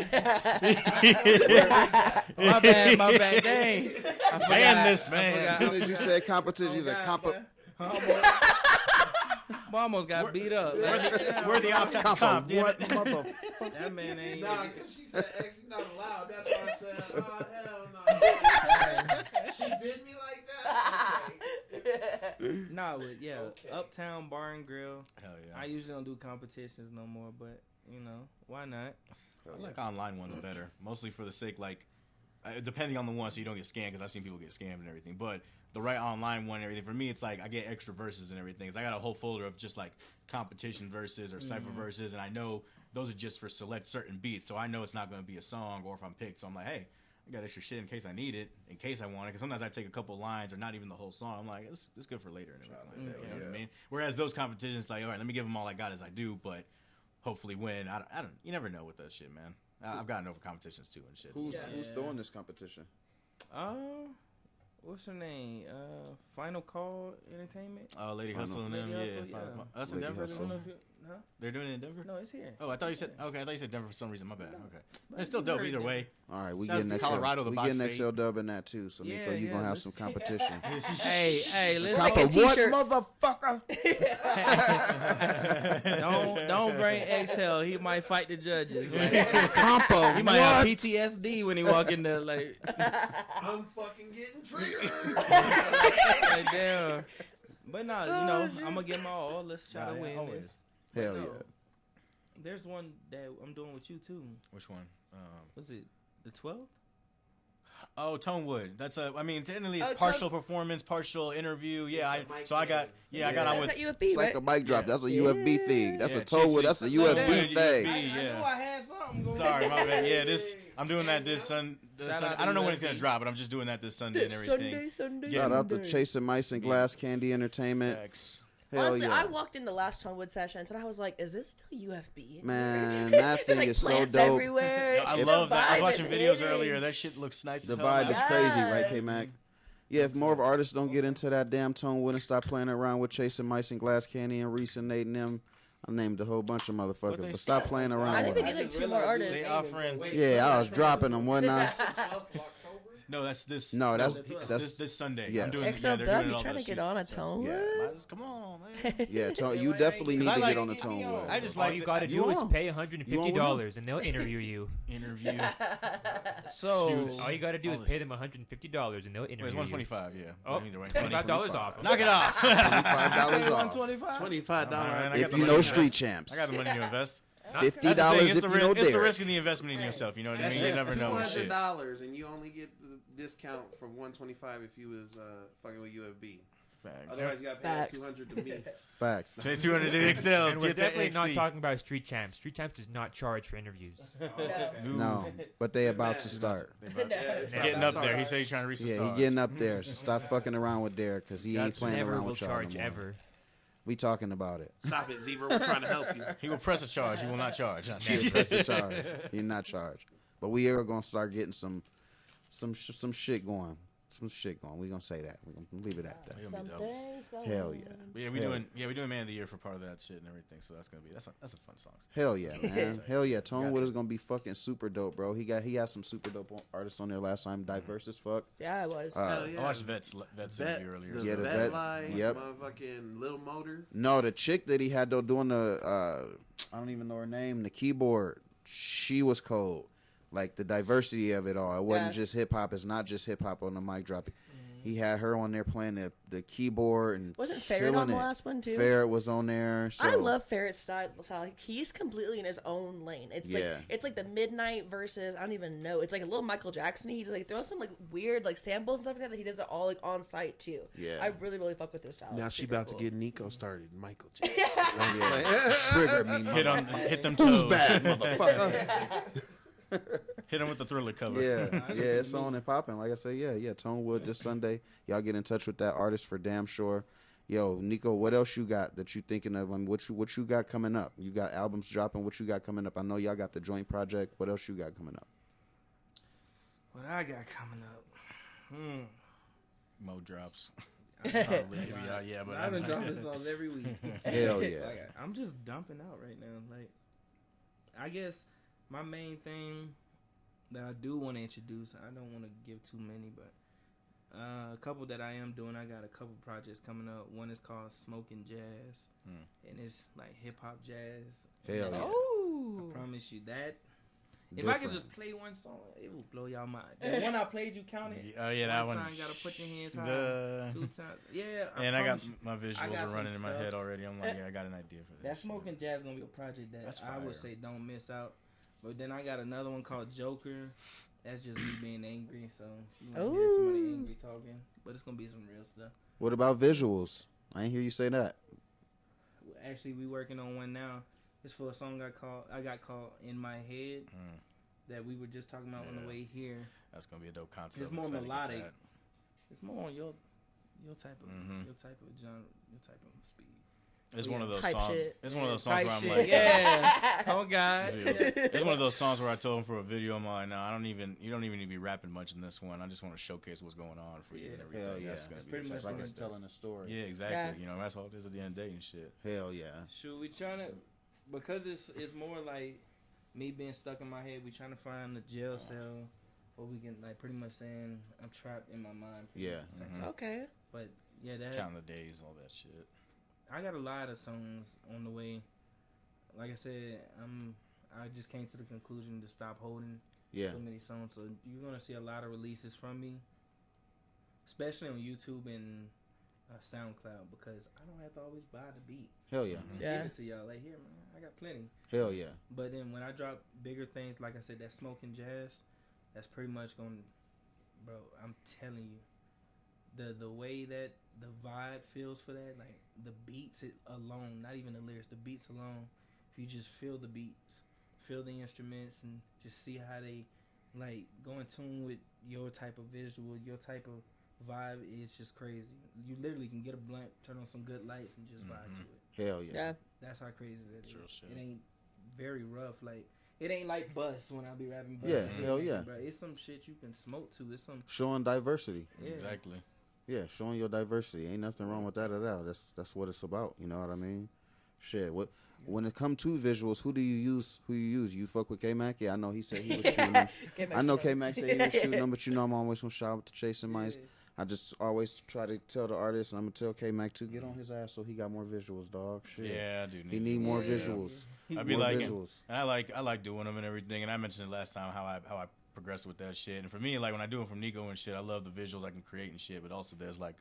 My bad. Dang. I forgot. Man, this As man. soon as you said competition, you said I almost got beat up. We're the opposite of comp. Damn What it. motherfucker? That man ain't. Nah, because she said X not allowed. That's why I said, oh, hell no. She did me like that? Okay. Nah, but yeah, Okay. Uptown Bar and Grill. Hell yeah. I usually don't do competitions no more, but you know, why not? I like online ones better, mostly for the sake, like, depending on the one, so you don't get scammed, because I've seen people get scammed and everything. But the right online one and everything, for me, it's like I get extra verses and everything. 'Cause I got a whole folder of just like competition verses or cipher verses, and I know those are just for select certain beats, so I know it's not going to be a song or if I'm picked. So I'm like, hey, I got extra shit in case I need it, in case I want it. Because sometimes I take a couple lines or not even the whole song. I'm like, it's good for later and everything like that. You know what I mean? Whereas those competitions, like, all right, let me give them all I got as I do, but hopefully win. I don't. You never know with that shit, man. I've gotten over competitions too and shit. Who's throwing this competition? What's her name? Final Call Entertainment. Oh, Lady Hustle and them, Lady yeah. Hustle, yeah. That's in Lady Denver. Hustle. Huh? They're doing it in Denver. No, it's here. Oh, I thought you said. Okay, I thought you said Denver for some reason. My bad. Okay, it's still dope either way. All right, we Shouts getting to next Colorado, the we box getting state. XL dub in that too. So Nico, you gonna have some competition. Hey, let's Compa what, t-shirts. motherfucker? don't bring Exhale. He might fight the judges. Like, Compa he might have PTSD when he walk in there. Like, I'm fucking getting triggered. like damn. But nah, you know, I'm gonna get my all. Let's try to win this. Hell No. yeah. There's one that I'm doing with you too. Which one? Was it the 12th? Oh, Tonewood. That's a. I mean, technically it's Oh, partial performance, partial interview. Yeah, I got I got on That's with. at UFB, It's like right? a mic drop. That's a UFB thing. That's Yeah, a Toadwood. That's a Chasing- UFB thing. yeah. I had something going. Sorry, my bad. Yeah, I'm doing that this Sunday. Shout out I don't know to when it's gonna UFB. drop, but I'm just doing that this Sunday and everything. Sunday. Yeah. Shout out to Chasing Mice and Glass Candy Entertainment. Facts. Hell Honestly, yeah. I walked in the last Tonewood sessions and I was like, "Is this still UFB?" Man, that There's thing like is so plants dope. everywhere. I The love that. I was vibe watching is videos hitting. earlier. That shit looks nice. The as hell. vibe is Yeah. crazy, right, K-Mac? Yeah, if more of artists don't get into that damn Tonewood and stop playing around with Chasing Mice and Glass Candy and Reese and Nate and them, I named a whole bunch of motherfuckers, they but stop stop? playing around I think with they them. need like 2 more artists. They offering. Yeah, I was dropping them, wasn't I? 12th of October? No, that's this. No, that's- this Sunday. Yes. I'm doing. XL Yeah, they're Dub, doing it you all trying to this get shit. on a So- Tonewood? Yeah. Come on, man. Yeah, you definitely need I to like- get on the Tonewood. I just All like you the- gotta you do is on? pay You $150 and they'll interview you. interview. So All you gotta do is All pay them $150 and they'll interview Wait, it's you. 125. Yeah. Oh, Either way. $25 off. Knock it off. $25 off. $25. Man, I If got the you money know to Street invest. Champs. I got the money to invest. $50 That's the thing. if you know It's the Derek. risk of the investment in yourself. You know what I mean? You never know with shit. $200, and you only get the discount for $125 if you was fucking with UFB. Otherwise, you got to pay Facts. $200 to me. Facts. Pay 200 to XL. And we're Get that definitely not XC. talking about Street Champs. Street Champs does not charge for interviews. No, but they about to start. Getting up there. He said he's trying to reach the Yeah, stars. he getting up there. So stop fucking around with Derek, because he ain't playing Never around will with y'all charge no more. ever. We talking about it. Stop it, Zebra. We're trying to help you. He will press a charge. He will not charge. Not He press the charge. He not charged. But we are gonna start getting some shit going. Some shit going. We gonna say that. We gonna leave it at that. It's gonna be dope. Something's going Hell on. yeah. But yeah, we doing Man of the Year for part of that shit and everything. So that's a fun song. Hell yeah, man. Hell yeah. Tonewood is gonna be fucking super dope, bro. He has some super dope artists on there last time. Diverse as fuck. Yeah, it was. Hell yeah. I watched Vet's interview earlier. The Yeah, the vet vet- line, yep. motherfucking Little Motor. No, the chick that he had though doing the I don't even know her name, the keyboard, she was cold. Like the diversity of it all. It wasn't Yeah. just hip hop. It's not just hip hop on the mic drop. He had her on there playing the keyboard and Wasn't Ferret killing on the it. last one too? Ferret was on there. So. I love Ferret's style. Like, he's completely in his own lane. It's like the midnight versus I don't even know. It's like a little Michael Jackson. He like throws some like weird like samples and stuff like that. He does it all like on site too. Yeah, I really fuck with his style. Now It's she super about cool. to get Nico started. Michael Jackson. Trigger me, Hit them toes. Who's bad, motherfucker? Hit him with the Thriller cover. Yeah, it's on and popping. Like I said, yeah. Tonewood this Sunday. Y'all get in touch with that artist for damn sure. Yo, Nico, what else you got that you thinking of? I mean, what you got coming up? You got albums dropping. What you got coming up? I know y'all got the joint project. What else you got coming up? What I got coming up? Mo drops. Yeah, but I've been dropping songs every week. Hell yeah. Like, I'm just dumping out right now. Like, I guess my main thing that I do want to introduce, I don't want to give too many, but a couple that I am doing. I got a couple projects coming up. One is called Smoking Jazz, and it's like hip hop jazz. Hell yeah. Oh, I promise you that. If Different. I could just play one song, it will blow y'all mind. The one I played, you counted. Oh yeah, that one. Time, gotta put your hands high. The... 2 times. Yeah. And I got promise you. my visuals got are running some in my stuff. head already. I'm like, yeah, I got an idea for That this. Smoking Jazz gonna be a project that That's I would fire. say don't miss out. But then I got another one called Joker. That's just me being angry. So you might hear somebody angry talking, but it's gonna be some real stuff. What about visuals? I ain't hear you say that. Actually, we working on one now. It's for a song I got called In My Head that we were just talking about on the way here. That's gonna be a dope concept. It's more I'm excited to get melodic. that. It's more on your type of genre, your type of speed. It's one of those Type songs. shit. It's one of those songs Type where I'm shit. like, Yeah. Oh God. It's one of those songs where I told him for a video, I'm like, no, you don't even need to be rapping much in this one. I just want to showcase what's going on for you and everything. Hell yeah. That's gonna It's be pretty the much type of like thing. telling a story. Yeah, exactly. Yeah. You know, that's all it is at the end of the day and shit. Hell yeah. Shoot, we trying to, because it's more like me being stuck in my head. We trying to find the jail cell where we can like pretty much saying I'm trapped in my mind. Yeah. okay. But yeah, that Counting the days, all that shit. I got a lot of songs on the way. Like I said, I just came to the conclusion to stop holding Yeah. so many songs. So you're gonna see a lot of releases from me, especially on YouTube and SoundCloud, because I don't have to always buy the beat. Hell yeah. Yeah. Give it to y'all. Like, here, man, I got plenty. Hell yeah. But then when I drop bigger things, like I said, that Smoking Jazz, that's pretty much going, bro, I'm telling you, the way that the vibe feels for that, like the beats alone, not even the lyrics, the beats alone, if you just feel the beats, feel the instruments, and just see how they like go in tune with your type of visual, your type of vibe, is just crazy. You literally can get a blunt, turn on some good lights, and just vibe to it. Hell yeah. Yeah. That's how crazy that is. True shit. It ain't very rough. Like, it ain't like Bust when I be rapping Bust. Yeah, hell yeah. Bro, it's some shit you can smoke to. It's some Showing diversity. yeah. Exactly. Yeah, showing your diversity. Ain't nothing wrong with that at all. That's what it's about. You know what I mean? Shit. When it come to visuals, who do you use? You fuck with K-Mac? Yeah, I know he said he was shooting them. I know K-Mac said he was shooting them, but you know I'm always gonna shout out to Chasing Mice. I just always try to tell the artist, and I'm gonna tell K-Mac to get on his ass so he got more visuals, dog. Shit. Yeah, I do. He need more visuals. I'd be More like, visuals. and I like doing them and everything. And I mentioned it last time how I progress with that shit. And for me, like when I do it from Nico and shit, I love the visuals I can create and shit. But also there's like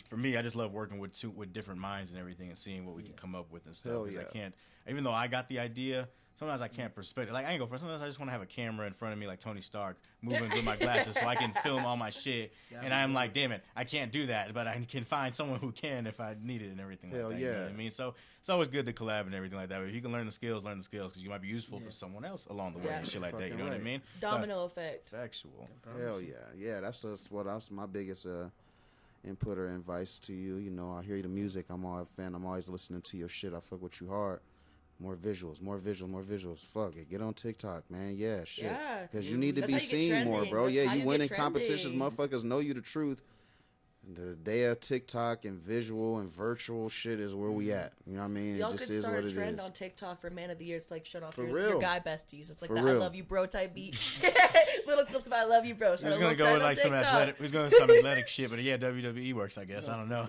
for me, I just love working with different minds and everything and seeing what we can come up with and stuff. Hell Because yeah. I can't, even though I got the idea, sometimes I can't perspective. Like I ain't go for. Sometimes I just want to have a camera in front of me like Tony Stark, moving with my glasses so I can film all my shit. And I'm like, damn it, I can't do that, but I can find someone who can if I need it and everything Hell like that. You know yeah. what I mean? So it's always good to collab and everything like that. But if you can learn the skills because you might be useful for someone else along the way Yeah. and shit like that. You Fucking know what I right. mean? Domino effect. Factual. Hell yeah, yeah. That's my biggest input or advice to you. You know, I hear the music. I'm all a fan. I'm always listening to your shit. I fuck with you hard. More visuals. Fuck it. Get on TikTok, man. Yeah, shit. Yeah. Because you need to That's be how you get seen more, trending. bro. That's Yeah, how you you win get in competitions. trending. Motherfuckers know you the truth. The day of TikTok and visual and virtual shit is where we at. You know what I mean? Y'all It just could is start what a it trend is. on TikTok for Man of the Year. It's like showing off For your real. guy besties. It's like For the real. I love you bro type beat. Little clips of I love you bro. He Start was a gonna little go with trend on like some TikTok. athletic. He was going to some athletic shit, but yeah, WWE works, I guess. I don't know.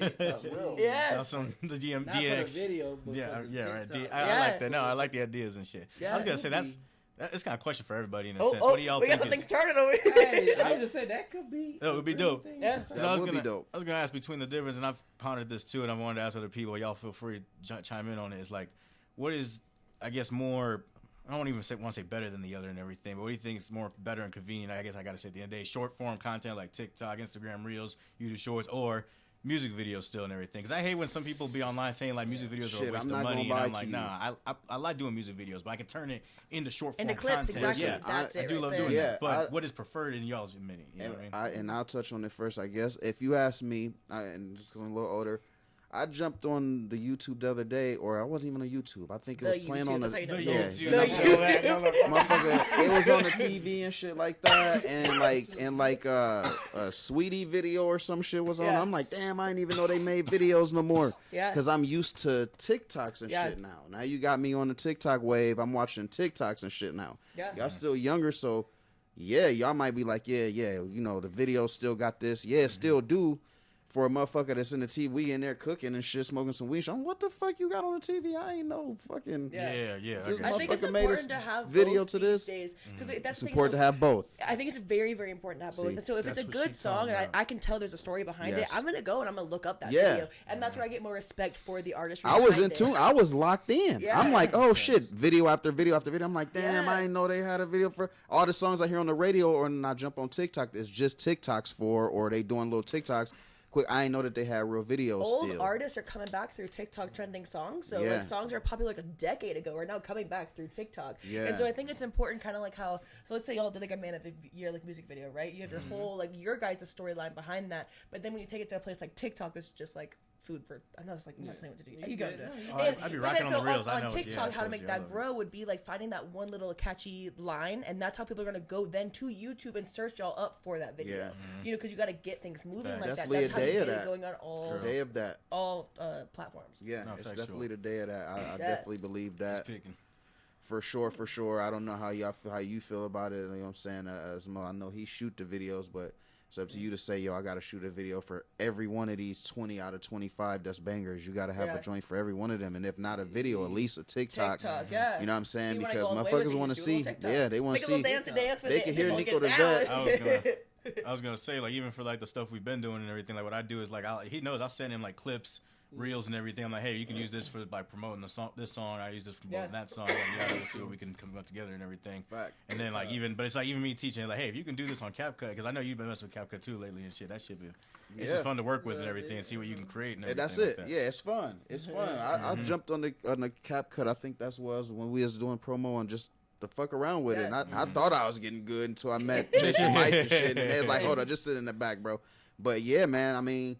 Yeah. Some the Not for the DX. video, but Yeah, for the yeah, right. TikTok. I Yeah. like that. No, I like the ideas and shit. Yeah. I was gonna say that's It's kind of a question for everybody in a sense. What do y'all we got think? something started over here. Hey, I was just saying that could be. It would be dope. Yeah. That would be dope. I was gonna ask between the difference, and I've pondered this too, and I wanted to ask other people. Y'all feel free to chime in on it. It's like, what is, I guess, more. I don't even want to say better than the other and everything, but what do you think is more better and convenient? I guess I got to say at the end of the day, short form content like TikTok, Instagram Reels, YouTube Shorts, or music videos still and everything. Because I hate when some people be online saying like music videos are a waste of money, and I'm like, nah, I like doing music videos, but I can turn it into short form Into clips, content. exactly. Yeah, That's I it do right love there. doing Yeah, that. But what is preferred in y'all's opinion? You know what I mean? And I'll touch on it first, I guess. If you ask me, and just because I'm a little older, I jumped on the YouTube the other day, or I wasn't even on YouTube. I think it was playing on the YouTube. motherfucker. It was on the TV and shit like that, and like a Sweetie video or some shit was on. Yeah. I'm like, damn, I didn't even know they made videos no more. Yeah. Because I'm used to TikToks and shit now. Now you got me on the TikTok wave. I'm watching TikToks and shit now. Yeah. Y'all still younger, so yeah, y'all might be like, yeah, you know, the video still got this. Yeah, it still do. For a motherfucker that's in the TV in there cooking and shit, smoking some weed. I'm, what the fuck you got on the TV? I ain't know fucking. Yeah. This I think it's motherfucker made a important to have video both to these this. days because that's It's the thing, important to have both. I think it's very, very important to have both. See, So if it's a good song and I can tell there's a story behind it, Yes. I'm gonna go and I'm gonna look up that Yeah. video, and that's where I get more respect for the artist. I was behind in tune. it. I was locked in. Yeah. I'm like, oh shit, video after video after video. I'm like, damn, Yeah. I didn't know they had a video for all the songs I hear on the radio or when I jump on TikTok. It's just TikToks or they doing little TikToks. Quick, I didn't know that they had real videos. Old still. artists are coming back through TikTok trending songs. So Yeah. like songs are popular like a decade ago are now coming back through TikTok. Yeah. And so I think it's important, kind of like how. So let's say y'all did like a Man of the Year like music video, right? You have your whole like your guys' storyline behind that, but then when you take it to a place like TikTok, it's just like food for. I know it's like I'm not telling you what to do. You go. I'd be rocking on the reels. I On know what- TikTok, yeah, how to I make love that it. grow would be like finding that one little catchy line, and that's how people are gonna go then to YouTube and search y'all up for that video. Yeah. You know, because you got to get things moving like that. Definitely That's a how day you of get it that. going on all Day of that. all platforms. Yeah, No, it's factual. definitely the day of that. I definitely believe It's that. picking. For sure. I don't know how you feel about it. You know what I'm saying? As Mo, I know he shoot the videos, but it's up to you to say, yo, I got to shoot a video for every one of these 20 out of 25 that's bangers. You got to have a joint for every one of them. And if not a video, at least a TikTok. Yeah. You know what I'm saying? You wanna Because go all the way motherfuckers with it, want to just do a see. little TikTok. Yeah, they want Make to a little see. dance with They it. can hear People Nico get the Vet. down. I was gonna say, like, even for like the stuff we've been doing and everything, like what I do is like he knows I'll send him like clips, reels and everything. I'm like, hey, you can use this for like promoting this song. I use this for promoting that song. Like, yeah, we'll see what we can come up together and everything. Fact. And then like but it's like even me teaching like, hey, if you can do this on CapCut, because I know you've been messing with CapCut too lately and shit. That shit be it's just fun to work with and everything and see what you can create and everything. And that's like it. that. Yeah, it's fun. It's fun. I jumped on the CapCut. I think that was when we was doing promo and just to fuck around with it. And I thought I was getting good until I met Jason Mice and shit. And they was like, hold on, just sit in the back, bro. But yeah, man, I mean,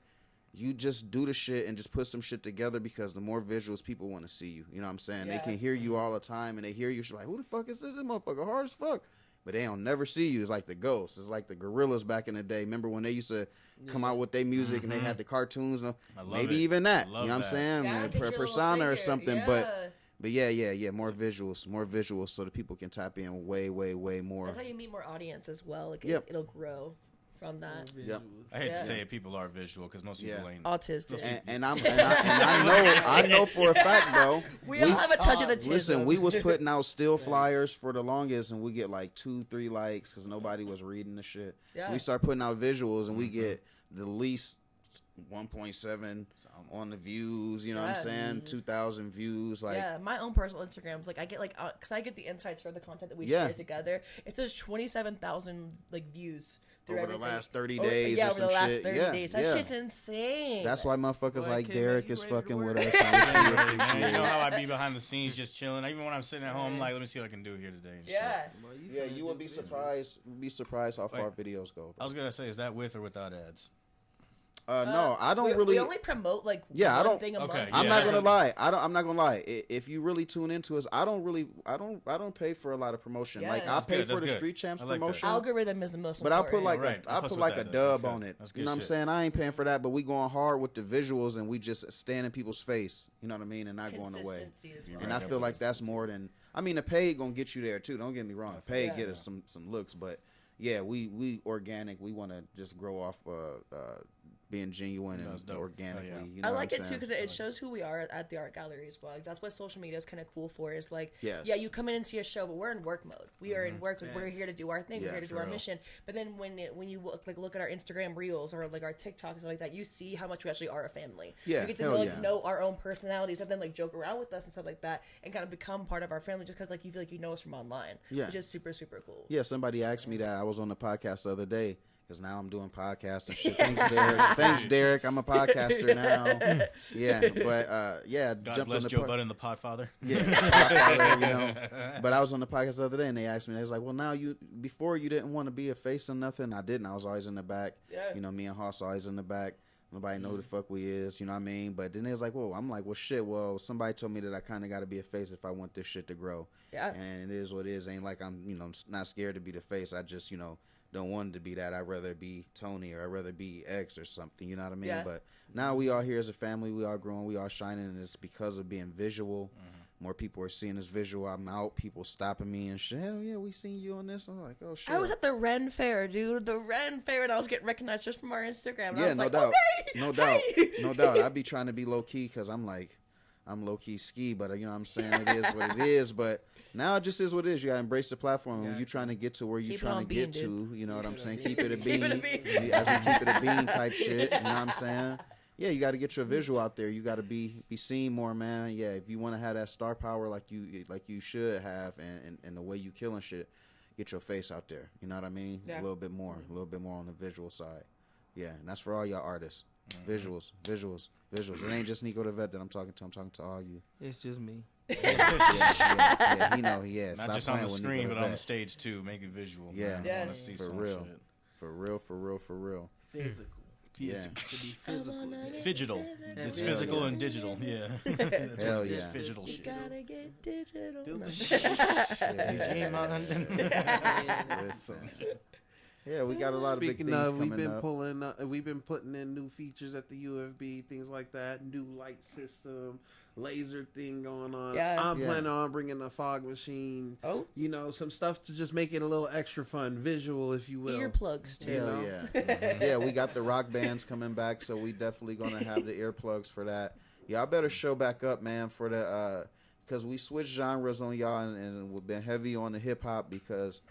you just do the shit and just put some shit together because the more visuals people want to see you. You know what I'm saying? Yeah. They can hear you all the time and they hear you. She's like, who the fuck is this? This motherfucker hard as fuck. But they don't never see you. It's like the ghosts. It's like the gorillas back in the day. Remember when they used to come out with their music and they had the cartoons? Maybe it. even that. I You love know what I'm that. saying? Yeah, Like, get your little persona or finger. something. Yeah. But yeah, more visuals so that people can tap in way more. That's how you meet more audience as well. Like Yep. it'll grow from that. Yep. I hate to Yeah. say it, people are visual because most people ain't. Autistic. And I know for a fact though. We all have a touch of the tism. Listen, we was putting out still flyers for the longest, and we get like 2-3 likes because nobody was reading the shit. Yeah. We start putting out visuals, and we get the least 1.7 on the views. You know what I'm saying? 2,000 views. Like, yeah, my own personal Instagrams, like I get like, cause I get the insights for the content that we share together. It says 27,000 like views through over the everything. last 30 days. Yeah, or over some the last shit. 30 days. That shit's insane. That's why motherfuckers Boy, like kid, Derek man, you is ready to fucking work? with us. Man, you know how I be behind the scenes just chilling. Even when I'm sitting at home, I'm like, let me see what I can do here today. And shit. Yeah. Yeah, you would be surprised. Be surprised how far videos go. I was gonna say, is that with or without ads? No, I don't we, really. We only promote like Yeah, I one don't- thing a Okay, month. I'm yeah, not that's gonna a- lie. I'm not gonna lie. If you really tune into us, I don't pay for a lot of promotion. Yeah. Like I That's pay good, for that's the good. Street Champs I like that. promotion. Algorithm is the most But I'll important. put like Right. I'll Fuss put with like a that, though. That's dub good. on it. That's You good know what I'm shit. saying? I ain't paying for that, but we going hard with the visuals and we just stand in people's face. You know what I mean? And not going away. Consistency as well. And I feel like that's more than. I mean, the pay gonna get you there too. Don't get me wrong. The pay get us some looks, but yeah, we organic. We want to just grow off being genuine and dope. organically. Oh, yeah. You know I like what I'm it too saying? because it shows who we are at the art gallery as well. Like, that's what social media is kind of cool for. Is like, Yes. yeah, you come in and see a show, but we're in work mode. We are in work. Like, we're here to do our thing. Yeah, we're here to do our mission. But then when you look at our Instagram reels or like our TikToks and like that, you see how much we actually are a family. Yeah, you get to hell know, like yeah. know our own personalities and then like joke around with us and stuff like that, and kind of become part of our family just because like you feel like you know us from online. Yeah. Which is super super cool. Yeah, somebody asked me that. I was on the podcast the other day because now I'm doing podcasts and shit. Thanks, Derek. Thanks, Derek. I'm a podcaster now. Yeah, but yeah, God jumped bless on the Joe Budden, the Podfather. Yeah, podfather, you know. But I was on the podcast the other day and they asked me. They was like, "Well, now before you didn't want to be a face or nothing." I didn't. I was always in the back. Yeah. You know, me and Hoss always in the back. Nobody know who the fuck we is, you know what I mean? But then it was like, whoa, I'm like, well, shit, well, somebody told me that I kind of got to be a face if I want this shit to grow. Yeah. And it is what it is. Ain't like I'm, not scared to be the face. I just, don't want it to be that. I'd rather be Tony or I'd rather be X or something, you know what I mean? Yeah. But now we all here as a family. We all growing. We all shining. And it's because of being visual. More people are seeing this visual. I'm out. People stopping me and shit. Hell yeah, we seen you on this. I'm like, oh shit. I was at the Ren Fair, dude. The Ren Fair, and I was getting recognized just from our Instagram. And I Yeah, was no like, doubt. okay, No doubt. hey. No doubt. I be trying to be low key because I'm low key ski, but you know what I'm saying? It is what it is. But now it just is what it is. You gotta embrace the platform. When you trying to get to where you Keep it trying to on get bean, to, you know what I'm saying? Keep it a bean. it a bean. As we keep it a bean type shit. You know what I'm saying? Yeah, you got to get your visual out there. You got to be seen more, man. Yeah, if you want to have that star power like you should have, and the way you killing shit, get your face out there. You know what I mean? Yeah. A little bit more on the visual side. Yeah, and that's for all y'all artists. Visuals. It ain't just Nico the Vet that I'm talking to. I'm talking to all you. It's just me. Yeah. He know he is. Not just on the screen, but on the stage too. Make it visual. Yeah. man. Yeah. I want to see For some real. shit. For real. Physical. Yeah. To be physical. Digital. It's Hell physical yeah. and digital. Yeah. Hell It's yeah. digital You shit. gotta get digital. Listen. Yeah, we got a lot of big Speaking things of, coming up. we've been putting in new features at the UFB, things like that. New light system, laser thing going on. Yeah. I'm Yeah. planning on bringing a fog machine. Oh. Some stuff to just make it a little extra fun, visual, if you will. Earplugs too. Hell yeah. Yeah, we got the rock bands coming back, so we definitely gonna have the earplugs for that. Y'all better show back up, man, for the because we switched genres on y'all and we've been heavy on the hip hop because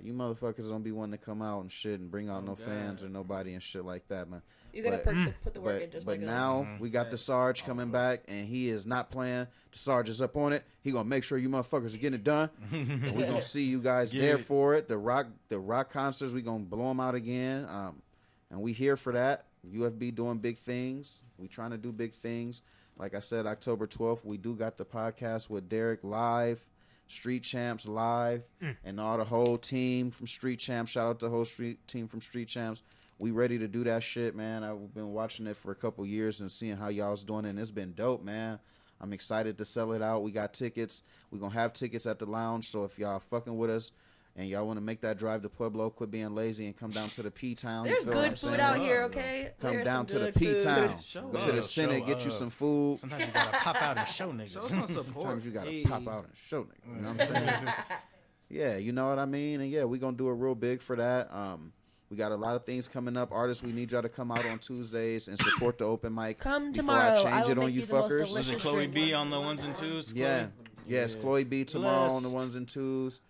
you motherfuckers don't be wanting to come out and shit and bring out no fans or nobody and shit like that, man. You gotta But- put the work in just but like us. now we got the Sarge coming back, and he is not playing. The Sarge is up on it. He gonna make sure you motherfuckers are getting it done, and we gonna see you guys Get there it. for it. The rock concerts, we gonna blow them out again, and we here for that. UFB doing big things. We trying to do big things. Like I said, October 12th, we do got the podcast with Derek live. Street Champs live and all the whole team from Street Champs. Shout out to the whole team from Street Champs. We ready to do that shit, man. I've been watching it for a couple years and seeing how y'all's doing it, and it's been dope, man. I'm excited to sell it out. We got tickets. We're going to have tickets at the lounge, so if y'all fucking with us and y'all want to make that drive to Pueblo, quit being lazy and come down to the P-Town. There's good food out here, okay? Come There's down some to the good food. P-Town. Show Go to the up. Senate, Show get you up. some food. Sometimes you gotta pop out and show Show niggas. some support. Sometimes you gotta Hey. pop out and show niggas. You know what I'm saying? Yeah, you know what I mean? And yeah, we're gonna do it real big for that. We got a lot of things coming up. Artists, we need y'all to come out on Tuesdays and support the open mic. Come before tomorrow. I I change will it on make you you the most fuckers. Was delicious it Chloe drink. B on the ones and twos? Yeah. Chloe? Yes, Chloe B tomorrow on the Blessed. ones and twos.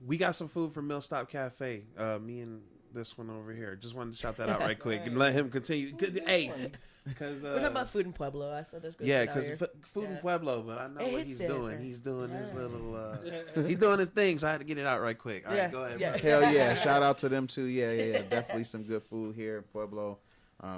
We got some food from Millstop Cafe. Me and this one over here. Just wanted to shout that out right quick and let him continue. Hey, because We're talking about food in Pueblo. I said there's good yeah, food out because here. food in Yeah. Pueblo, but I know It what hits he's doing. different. He's doing his Yeah. little, he's doing his thing, so I had to get it out right quick. All right, Yeah, go ahead. yeah. bro. Hell yeah! Shout out to them too. Yeah. Definitely some good food here in Pueblo.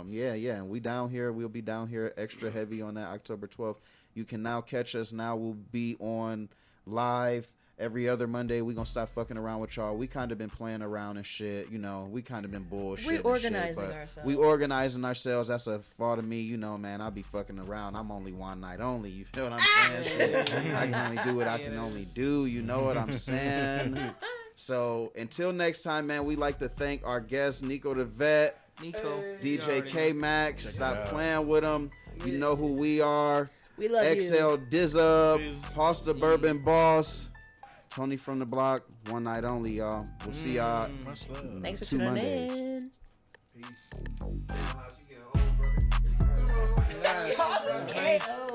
Yeah. And we down here. We'll be down here extra heavy on that October 12th. You can now catch us. Now we'll be on live every other Monday. We gonna stop fucking around with y'all. We kind of been playing around and shit. You know, we kind of been bullshit. We and organizing shit, but ourselves. We organizing ourselves. That's a fault of me. You know, man. I'll be fucking around. I'm only one night only. You feel what I'm saying? Shit. I can only do what I can only do. You know what I'm saying? So until next time, man. We like to thank our guest Nico the Vet, Nico. DJ K Max. Stop playing with him. You know who we are. We love XL you. Dizza, Hoss the Bourbon Boss, Tony from the Block. One night only, y'all. We'll see y'all Much love. Thanks for 2 tuning Mondays. in. Peace. Damn, how she getting old, brother? KO.